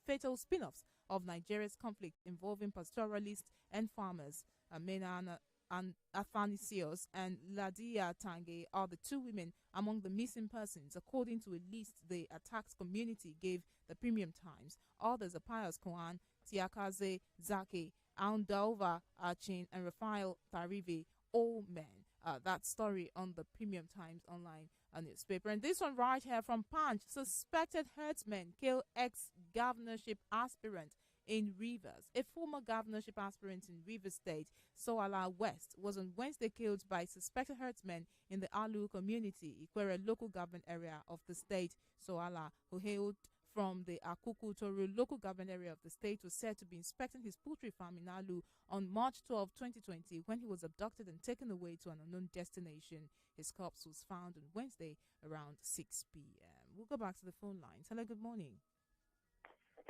fatal spin-offs of Nigeria's conflict involving pastoralists and farmers. Amena and Athanasios and Ladia Tange are the 2 women among the missing persons, according to a list the attacked community gave the Premium Times. Others are Pius Kohan, Tiakaze Zake, Aundalva Achin, and Rafael Tarive, all men. That story on the Premium Times online newspaper. And this one right here from Punch. Suspected herdsmen kill ex-governorship aspirant in Rivers. A former governorship aspirant in Rivers State, Soala West, was on Wednesday killed by suspected herdsmen in the Alu community, Ikwere local government area of the state. Soala, who hailed from the Akuku Toru local government area of the state, was said to be inspecting his poultry farm in Alu on March 12, 2020, when he was abducted and taken away to an unknown destination. His corpse was found on Wednesday around 6 p.m. We'll go back to the phone lines. Hello, good morning.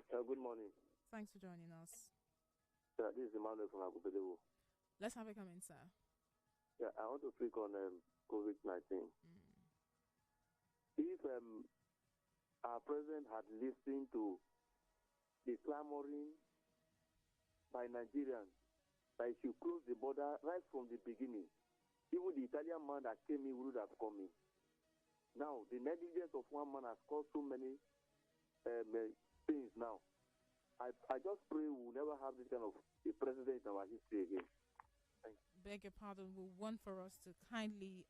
Good morning. Thanks for joining us. Yeah, this is Emmanuel from Akupedewo. Let's have a comment, sir. Yeah, I want to speak on COVID-19. If our president had listened to the clamoring by Nigerians that he should close the border right from the beginning, even the Italian man that came in would have come in. Now, the negligence of one man has caused so many things now. I just pray we'll never have this kind of a president in our history again. Beg your pardon, we want for us to kindly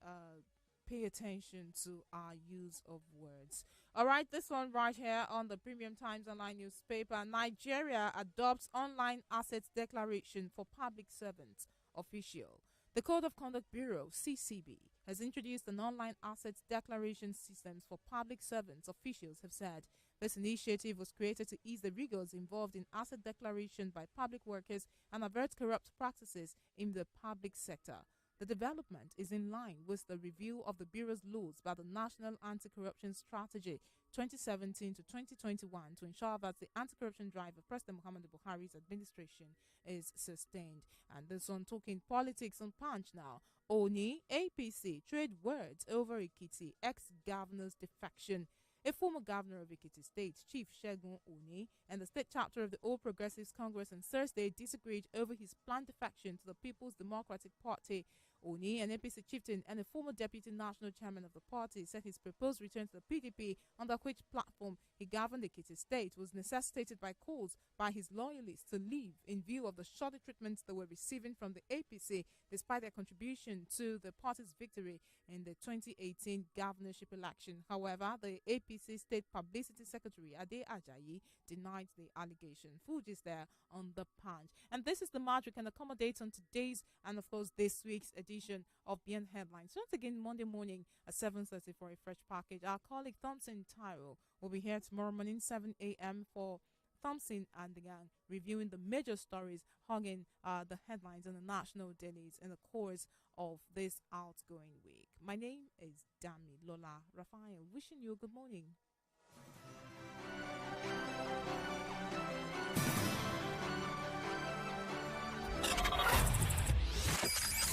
pay attention to our use of words. All right, this one right here on the Premium Times online newspaper. Nigeria adopts online assets declaration for public servants. Official. The Code of Conduct Bureau, CCB, has introduced an online assets declaration systems for public servants, officials have said. This initiative was created to ease the rigors involved in asset declaration by public workers and avert corrupt practices in the public sector. The development is in line with the review of the Bureau's laws by the National Anti-Corruption Strategy 2017 to 2021 to ensure that the anti-corruption drive of President Muhammadu Buhari's administration is sustained. And this one talking politics on Punch now. Oni, APC, trade words over Ekiti, ex-governor's defection. A former governor of Ekiti State, Chief Shegun Oni, and the state chapter of the All Progressives Congress on Thursday disagreed over his planned defection to the People's Democratic Party. Oni, an APC chieftain and a former deputy national chairman of the party, said his proposed return to the PDP, under which platform he governed Ekiti State, was necessitated by calls by his loyalists to leave in view of the shoddy treatment they were receiving from the APC despite their contribution to the party's victory in the 2018 governorship election. However, the APC State Publicity Secretary Ade Ajayi denied the allegation. Food is there on the Punch. And this is the match we can accommodate on today's and, of course, this week's edition of Beyond Headlines. Once again, Monday morning at 7:30 for a fresh package. Our colleague Thompson Tyro will be here tomorrow morning, 7 a.m. for Thompson and the gang, reviewing the major stories hugging the headlines on the national dailies in the course of this outgoing week. My name is Dami Lola Raphael, wishing you a good morning.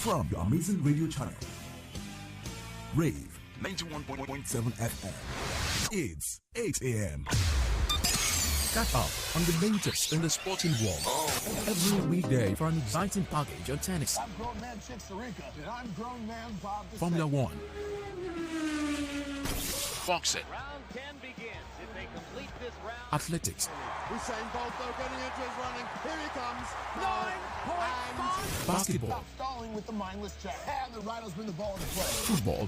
From your amazing radio channel, Rave 91.7 FM. It's 8 a.m. Catch up on the latest in the sporting world every weekday for an exciting package on tennis. I'm grown man Chick Sarica, and I'm grown man Bob the Formula One, boxing, round 10 begins. If they complete this round, athletics, Usain Bolt though getting into his running. Here he comes. 9.5. basketball, Stop stalling with the mindless chat. And the Rhinos bring the ball into play. football,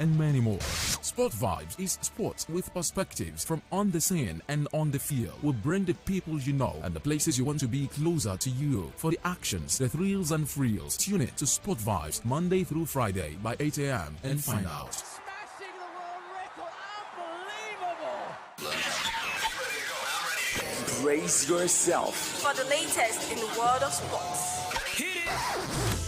and many more. Sport Vibes is sports with perspectives from on the scene and on the field. We bring the people you know and the places you want to be closer to you. For the actions, the thrills and frills, tune in to Sport Vibes Monday through Friday by 8 a.m. and find out. smashing the world record. Unbelievable. Brace yourself. For the latest in the world of sports. Hit it!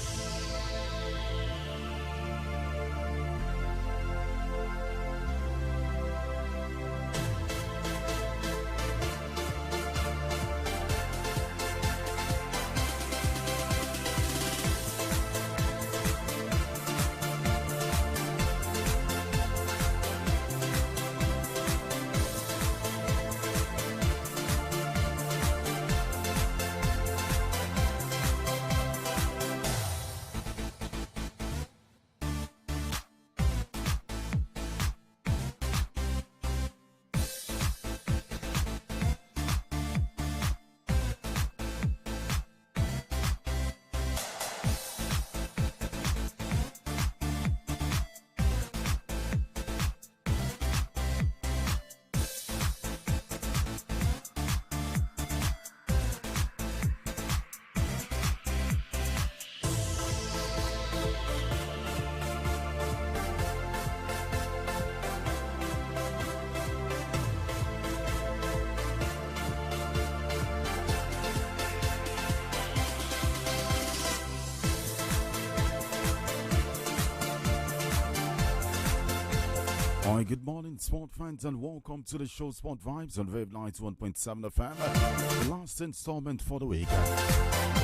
Hi, good morning, sport fans, and welcome to the show Sport Vibes on Wave 91.7 FM. The last installment for the week.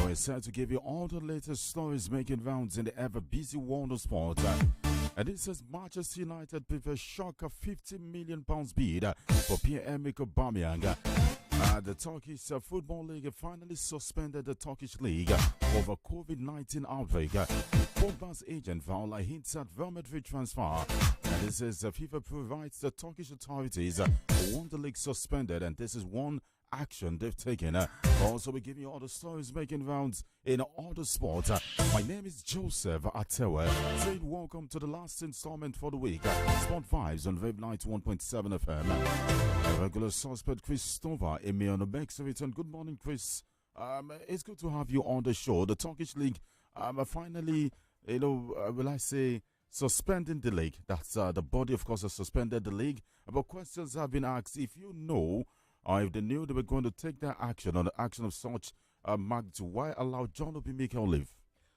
We're set to give you all the latest stories making rounds in the ever-busy world of sport. And this is Manchester United with a shocker £50 million bid for Pierre-Emerick Aubameyang. The Turkish Football League finally suspended the Turkish League over COVID-19 outbreak. Pogba's agent Viola hints at voluntary transfer. And this is FIFA provides the Turkish authorities want the league suspended, and this is one action they've taken. Also, we give you all the stories making rounds in all the sports. My name is Joseph Atewe. Saying welcome to the last installment for the week. Sport Vibes on Wave 91.7 FM. A regular suspect Christopher Emil makes a return. Good morning, Chris. It's good to have you on the show. The Turkish league finally, will I say, suspending the league. That's the body, of course, has suspended the league. But questions have been asked if you know, or if they knew they were going to take their action on the action of such marked why allow John Obi Mikel leave?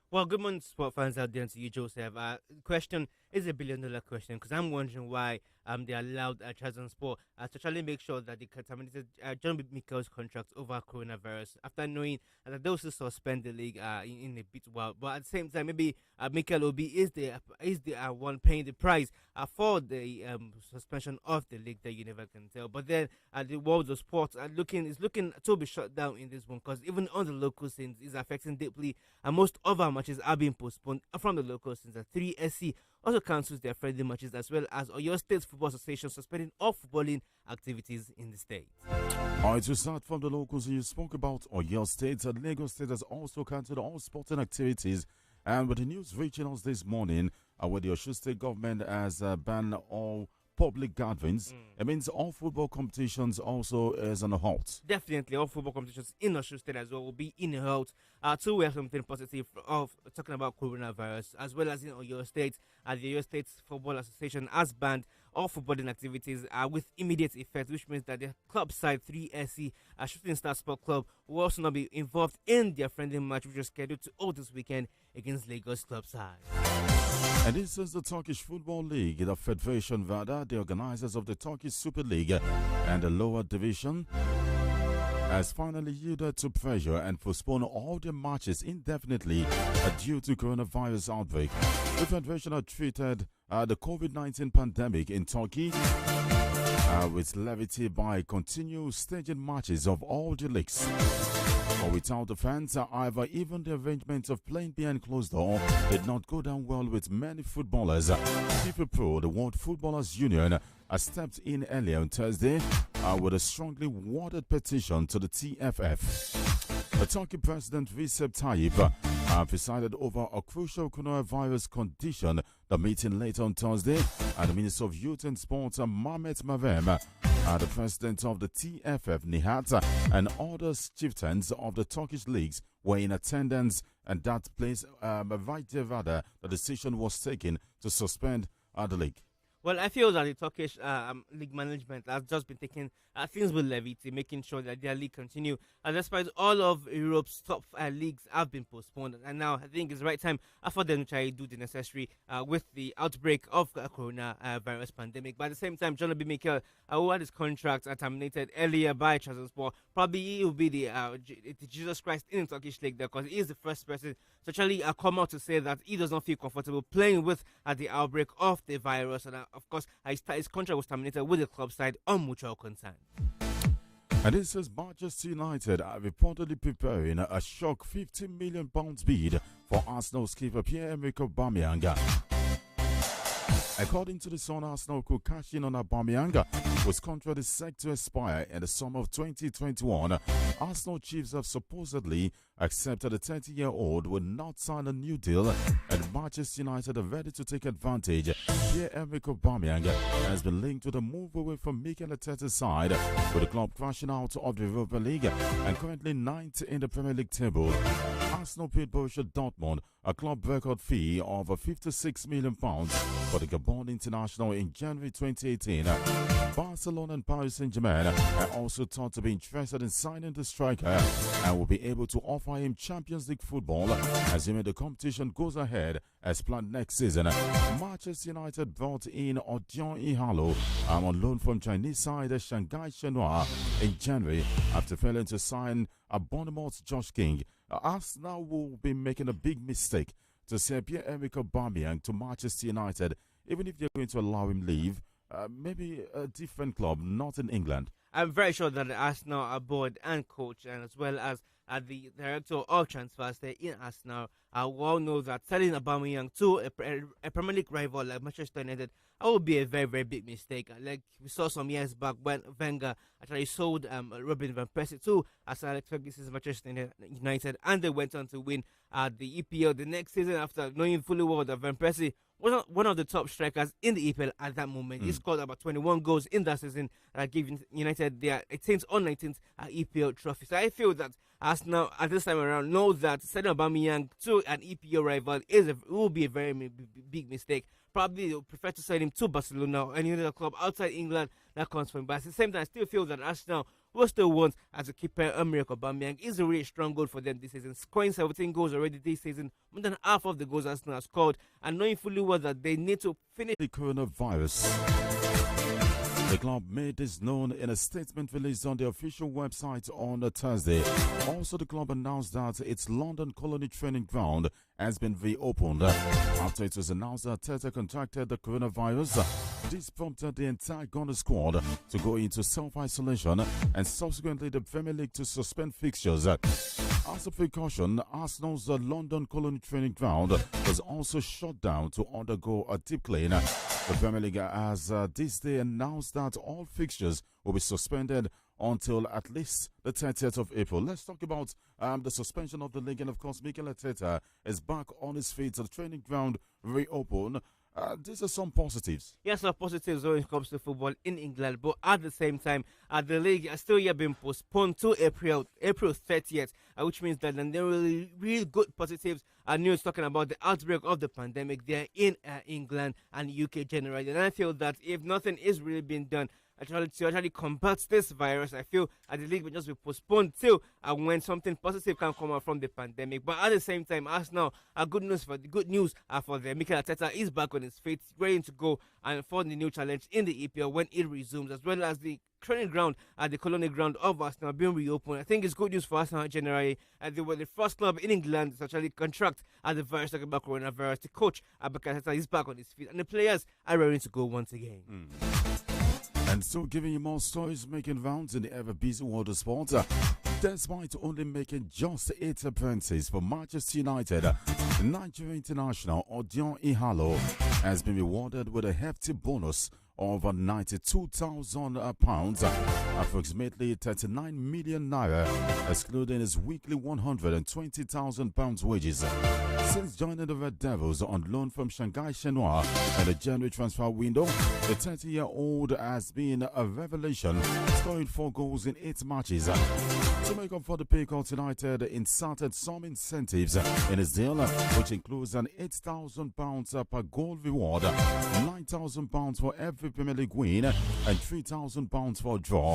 Well, good morning, sport fans out there, and to you, Joseph. The question is a billion-dollar question because I'm wondering why they allowed Chazan Sport to actually make sure that they terminated John B. Mikel's contract over coronavirus after knowing that they also suspend the league in a bit while. But at the same time, maybe Mikel Obi is the one paying the price for the suspension of the league that you never can tell. But then the world of sports is looking to be shut down in this one because even on the local scenes is affecting deeply, and most of our matches are being postponed from the local scenes. 3SC also cancels their friendly matches, as well as Oyo State Football Association suspending all footballing activities in the state. All right, to start from the locals, you spoke about Oyo State. Lagos State has also cancelled all sporting activities. And with the news reaching us this morning, where the Osun State government has banned all public gatherings, it means all football competitions also is on a halt. Definitely, all football competitions in Osun State as well will be in a halt. To wear something positive of talking about coronavirus, as well as in Oyo State, the Oyo State Football Association has banned all footballing activities with immediate effect, which means that the club side 3SC Shooting Star Sport Club will also not be involved in their friendly match, which is scheduled to hold this weekend against Lagos club side. And this is the Turkish Football League, the Federation Vada, the organizers of the Turkish Super League and the lower division, has finally yielded to pressure and postponed all their matches indefinitely due to coronavirus outbreak. The federation had treated the COVID-19 pandemic in Turkey with levity by continuing staging matches of all the leagues. But without the fans, however, even the arrangement of playing behind closed door did not go down well with many footballers. FIFA Pro, the World Footballers Union, has stepped in earlier on Thursday with a strongly worded petition to the TFF. The Turkey President Recep Tayyip presided over a crucial coronavirus condition. The meeting later on Thursday, and the Minister of Youth and Sports, Mohamed Mavem, the President of the TFF, Nihat, and other chieftains of the Turkish leagues were in attendance, and that place, right there, rather, the decision was taken to suspend the league. Well, I feel that the Turkish league management has just been taking things with levity, making sure that their league continue. And despite all of Europe's top leagues have been postponed, and now I think it's the right time for them to try to do the necessary with the outbreak of coronavirus pandemic. But at the same time, John B. Mikel, who had his contract terminated earlier by Trabzonspor, probably he will be the Jesus Christ in the Turkish league, because he is the first person to actually come out to say that he does not feel comfortable playing with the outbreak of the virus. And of course, his contract was terminated with the club side on mutual consent. And this says Manchester United are reportedly preparing a shock £50 million bid for Arsenal's keeper Pierre-Emerick Aubameyang. According to the Sun, Arsenal could cash in on Aubameyang, whose contract is set to expire in the summer of 2021. Arsenal chiefs have supposedly accepted the 30-year-old will not sign a new deal, and Manchester United are ready to take advantage. Pierre-Emerick Aubameyang has been linked to the move away from Mikel Arteta's side, with the club crashing out of the Europa League and currently 9th in the Premier League table. Arsenal paid Borussia Dortmund a club record fee of £56 million for the Gabon international in January 2018. Barcelona and Paris Saint-Germain are also thought to be interested in signing the striker and will be able to offer him Champions League football, assuming the competition goes ahead as planned next season. Manchester United brought in Odion Ihalo on loan from Chinese side Shanghai Shenhua in January after failing to sign a Bournemouth's Josh King. Arsenal will be making a big mistake to sell Pierre-Emerick Aubameyang to Manchester United, even if they're going to allow him leave. Maybe a different club, not in England. I'm very sure that the Arsenal board and coach, and as well as the director of transfers there in Arsenal, we all know that selling Aubameyang to a Premier League rival like Manchester United would be a very, very big mistake. Like we saw some years back when Wenger actually sold Robin van Persie to Alex Ferguson's Manchester United, and they went on to win the EPL the next season after knowing fully well that Van Persie was one of the top strikers in the EPL at that moment. He scored about 21 goals in that season, giving United their 18th or 19th EPL trophy. So I feel that Arsenal at this time around know that selling Aubameyang to an EPL rival will be a very big mistake. Probably they'll prefer to sell him to Barcelona or any other club outside England that comes from. But at the same time, I still feel that Arsenal who still wants as a keeper, Emre Aubameyang is a really strong goal for them this season, scoring 17 goals already this season, more than half of the goals Arsenal have scored, and knowing fully well that they need to finish the coronavirus. The club made this known in a statement released on the official website on Thursday. Also, the club announced that its London Colony training ground has been reopened after it was announced that Teta contracted the coronavirus. This prompted the entire Ghana squad to go into self-isolation and subsequently the Premier League to suspend fixtures. As a precaution, Arsenal's London Colony training ground was also shut down to undergo a deep clean. The Premier League has this day announced that all fixtures will be suspended until at least the 30th of April. Let's talk about the suspension of the league, and of course, Mikel Arteta is back on his feet. So the training ground reopened. These are some positives. Yes, some positives when it comes to football in England, but at the same time, the league has still yet been postponed to April 30th, which means that there are really good positives. News talking about the outbreak of the pandemic there in England and UK generally, and I feel that if nothing is really being done to actually combat this virus, I feel the league will just be postponed till when something positive can come out from the pandemic. But at the same time, Arsenal, good news for them. Mikel Arteta is back on his feet, ready to go and for the new challenge in the EPL when it resumes, as well as the training ground at the Colony ground of Arsenal being reopened. I think it's good news for Arsenal generally. They were the first club in England to actually contract the virus, talking about coronavirus. The coach, Mikel Arteta, is back on his feet, and the players are ready to go once again. And still giving you more stories making rounds in the ever-busy world of sports. Despite only making just 8 appearances for Manchester United, Nigeria international Odion Ihalo has been rewarded with a hefty bonus of £92,000, approximately 39 million naira, excluding his weekly £120,000 wages. Since joining the Red Devils on loan from Shanghai Shenhua in the January transfer window, the 30-year-old has been a revelation, scoring 4 goals in 8 matches. To make up for the pay cut, United inserted some incentives in his deal, which includes an £8,000 per goal reward, £9,000 for every Premier League win, and £3,000 for a draw.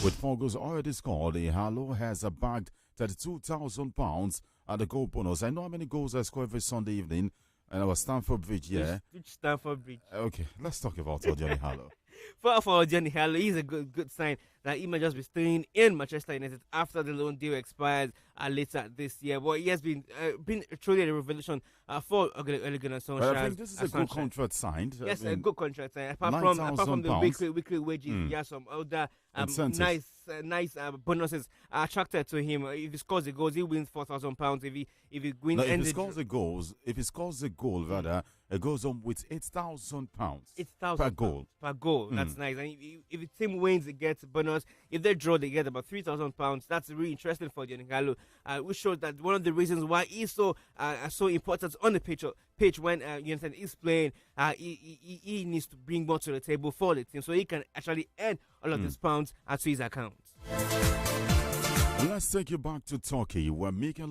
With 4 goals already scored, Ihalo has bagged £32,000 at the goal bonus. I know how many goals I score every Sunday evening, and our Stamford Bridge, yeah. Which Stamford Bridge? Okay, let's talk about Odion Ihalo. For Johnny Halley, he's a good sign that he might just be staying in Manchester United after the loan deal expires later this year. But he has been truly a revelation for Ole Gunnar Solskjaer. Well, I think this is a good contract signed. Yes, a good contract signed. Apart from the weekly wages, he has some other nice bonuses attracted to him. If he scores the goals, he wins £4,000. If he wins, if he scores a goal, rather, it goes on with £8,000 per goal. Per goal, that's nice. And if the team wins, it gets a bonus. If they draw, they get about £3,000. That's really interesting for Odion Ihalo, which shows that one of the reasons why he's so important on the pitch when United is playing, he needs to bring more to the table for the team so he can actually earn all of these pounds to his account. Let's take you back to Turkey, where Mikel